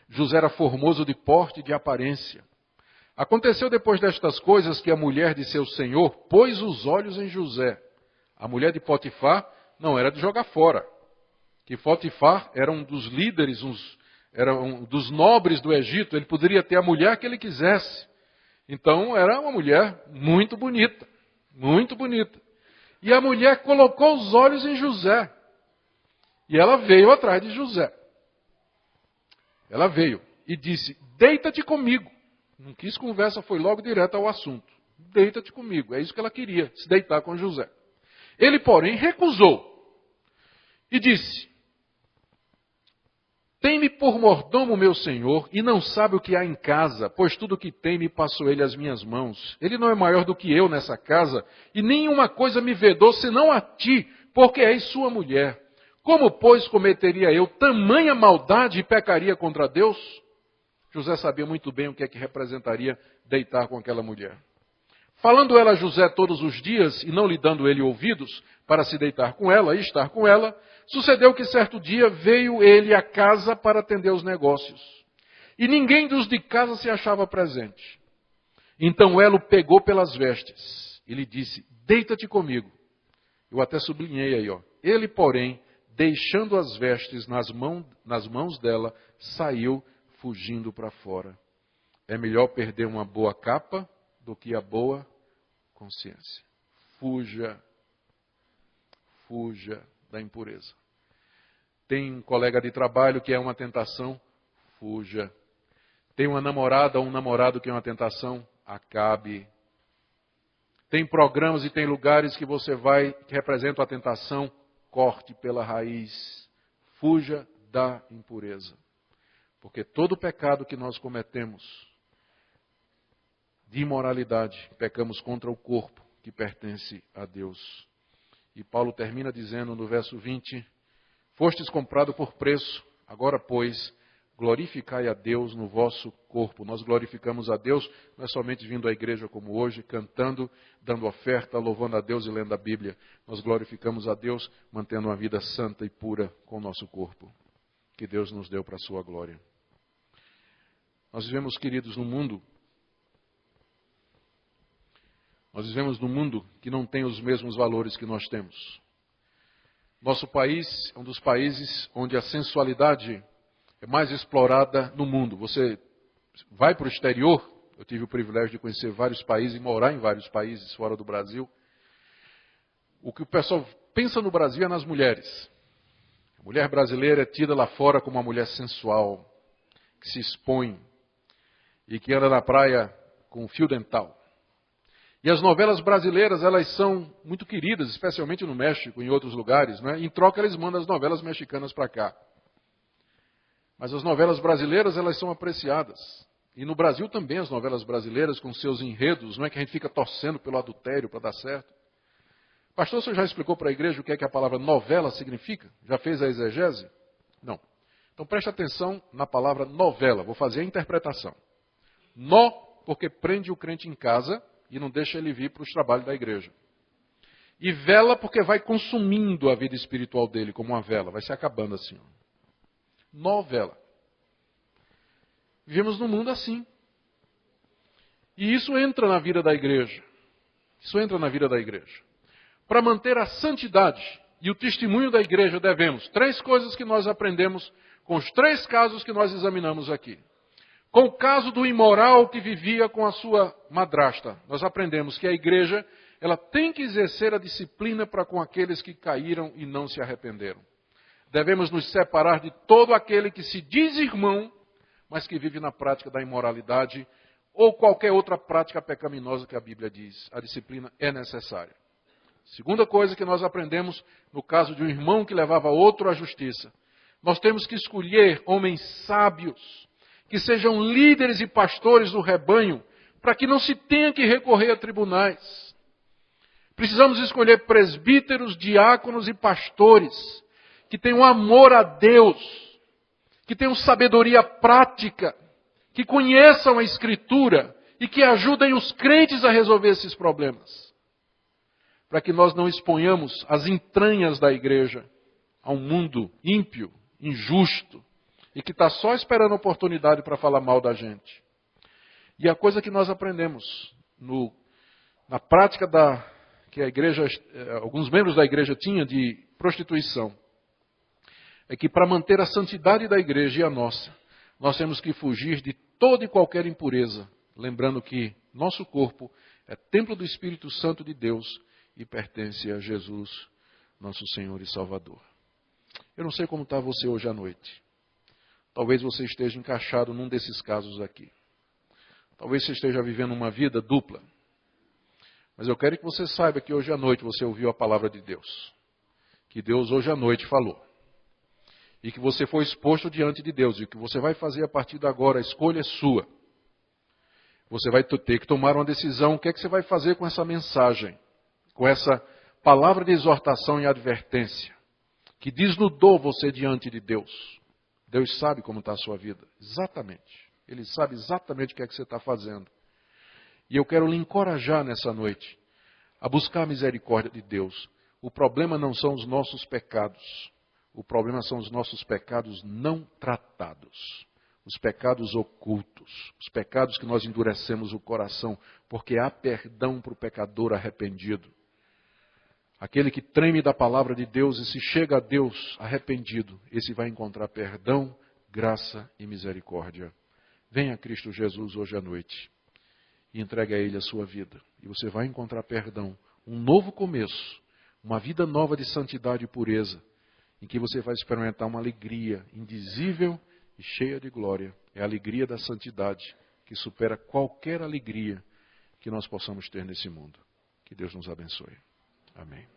José era formoso de porte e de aparência. Aconteceu depois destas coisas que a mulher de seu senhor pôs os olhos em José. A mulher de Potifar não era de jogar fora. Que Potifar era um dos líderes, era um dos nobres do Egito. Ele poderia ter a mulher que ele quisesse. Então era uma mulher muito bonita, muito bonita. E a mulher colocou os olhos em José. E ela veio atrás de José. Ela veio e disse, deita-te comigo. Não quis conversa, foi logo direto ao assunto. Deita-te comigo. É isso que ela queria, se deitar com José. Ele, porém, recusou. E disse, tem-me por mordomo meu senhor, e não sabe o que há em casa, pois tudo o que tem me passou ele às minhas mãos. Ele não é maior do que eu nessa casa, e nenhuma coisa me vedou, senão a ti, porque és sua mulher. Como, pois, cometeria eu tamanha maldade e pecaria contra Deus? José sabia muito bem o que é que representaria deitar com aquela mulher. Falando ela a José todos os dias, e não lhe dando ele ouvidos, para se deitar com ela e estar com ela, sucedeu que certo dia veio ele à casa para atender os negócios. E ninguém dos de casa se achava presente. Então ela o pegou pelas vestes e lhe disse, deita-te comigo. Eu até sublinhei aí, ó. Ele, porém, deixando as vestes nas mãos dela, saiu fugindo para fora. É melhor perder uma boa capa do que a boa consciência. Fuja da impureza. Tem um colega de trabalho que é uma tentação, fuja. Tem uma namorada ou um namorado que é uma tentação, acabe. Tem programas e tem lugares que você vai, que representam a tentação, corte pela raiz. Fuja da impureza. Porque todo pecado que nós cometemos de imoralidade, pecamos contra o corpo que pertence a Deus. E Paulo termina dizendo no verso 20, fostes comprado por preço, agora, pois, glorificai a Deus no vosso corpo. Nós glorificamos a Deus, não é somente vindo à igreja como hoje, cantando, dando oferta, louvando a Deus e lendo a Bíblia. Nós glorificamos a Deus mantendo uma vida santa e pura com o nosso corpo, que Deus nos deu para a sua glória. Nós vivemos, queridos, num mundo que não tem os mesmos valores que nós temos. Nosso país é um dos países onde a sensualidade é mais explorada no mundo. Você vai para o exterior, eu tive o privilégio de conhecer vários países e morar em vários países fora do Brasil. O que o pessoal pensa no Brasil é nas mulheres. A mulher brasileira é tida lá fora como uma mulher sensual, que se expõe e que anda na praia com fio dental. E as novelas brasileiras, elas são muito queridas, especialmente no México e em outros lugares, né? Em troca, eles mandam as novelas mexicanas para cá. Mas as novelas brasileiras, elas são apreciadas. E no Brasil também, as novelas brasileiras, com seus enredos, não é que a gente fica torcendo pelo adultério para dar certo. Pastor, você já explicou para a igreja o que é que a palavra novela significa? Já fez a exegese? Não. Então preste atenção na palavra novela. Vou fazer a interpretação. Nó, porque prende o crente em casa e não deixa ele vir para os trabalhos da igreja. E vela, porque vai consumindo a vida espiritual dele como uma vela. Vai se acabando assim. Novela. Vivemos num mundo assim. E isso entra na vida da igreja. Isso entra na vida da igreja. Para manter a santidade e o testemunho da igreja, devemos 3 coisas que nós aprendemos com os 3 casos que nós examinamos aqui. Com o caso do imoral que vivia com a sua madrasta, nós aprendemos que a igreja, ela tem que exercer a disciplina para com aqueles que caíram e não se arrependeram. Devemos nos separar de todo aquele que se diz irmão, mas que vive na prática da imoralidade ou qualquer outra prática pecaminosa que a Bíblia diz. A disciplina é necessária. Segunda coisa que nós aprendemos no caso de um irmão que levava outro à justiça. Nós temos que escolher homens sábios, que sejam líderes e pastores do rebanho, para que não se tenha que recorrer a tribunais. Precisamos escolher presbíteros, diáconos e pastores, que tenham amor a Deus, que tenham sabedoria prática, que conheçam a Escritura e que ajudem os crentes a resolver esses problemas. Para que nós não exponhamos as entranhas da igreja a um mundo ímpio, injusto, e que está só esperando a oportunidade para falar mal da gente. E a coisa que nós aprendemos na prática que a igreja, alguns membros da igreja tinham de prostituição, é que para manter a santidade da igreja e a nossa, nós temos que fugir de toda e qualquer impureza, lembrando que nosso corpo é templo do Espírito Santo de Deus e pertence a Jesus, nosso Senhor e Salvador. Eu não sei como está você hoje à noite. Talvez você esteja encaixado num desses casos aqui. Talvez você esteja vivendo uma vida dupla. Mas eu quero que você saiba que hoje à noite você ouviu a palavra de Deus. Que Deus hoje à noite falou. E que você foi exposto diante de Deus. E o que você vai fazer a partir de agora, a escolha é sua. Você vai ter que tomar uma decisão. O que é que você vai fazer com essa mensagem? Com essa palavra de exortação e advertência. Que desnudou você diante de Deus. Deus sabe como está a sua vida. Exatamente. Ele sabe exatamente o que é que você está fazendo. E eu quero lhe encorajar nessa noite a buscar a misericórdia de Deus. O problema não são os nossos pecados. O problema são os nossos pecados não tratados. Os pecados ocultos. Os pecados que nós endurecemos o coração. Porque há perdão para o pecador arrependido. Aquele que treme da palavra de Deus e se chega a Deus arrependido, esse vai encontrar perdão, graça e misericórdia. Venha a Cristo Jesus hoje à noite e entregue a Ele a sua vida. E você vai encontrar perdão, um novo começo, uma vida nova de santidade e pureza, em que você vai experimentar uma alegria indizível e cheia de glória. É a alegria da santidade que supera qualquer alegria que nós possamos ter nesse mundo. Que Deus nos abençoe. Amém.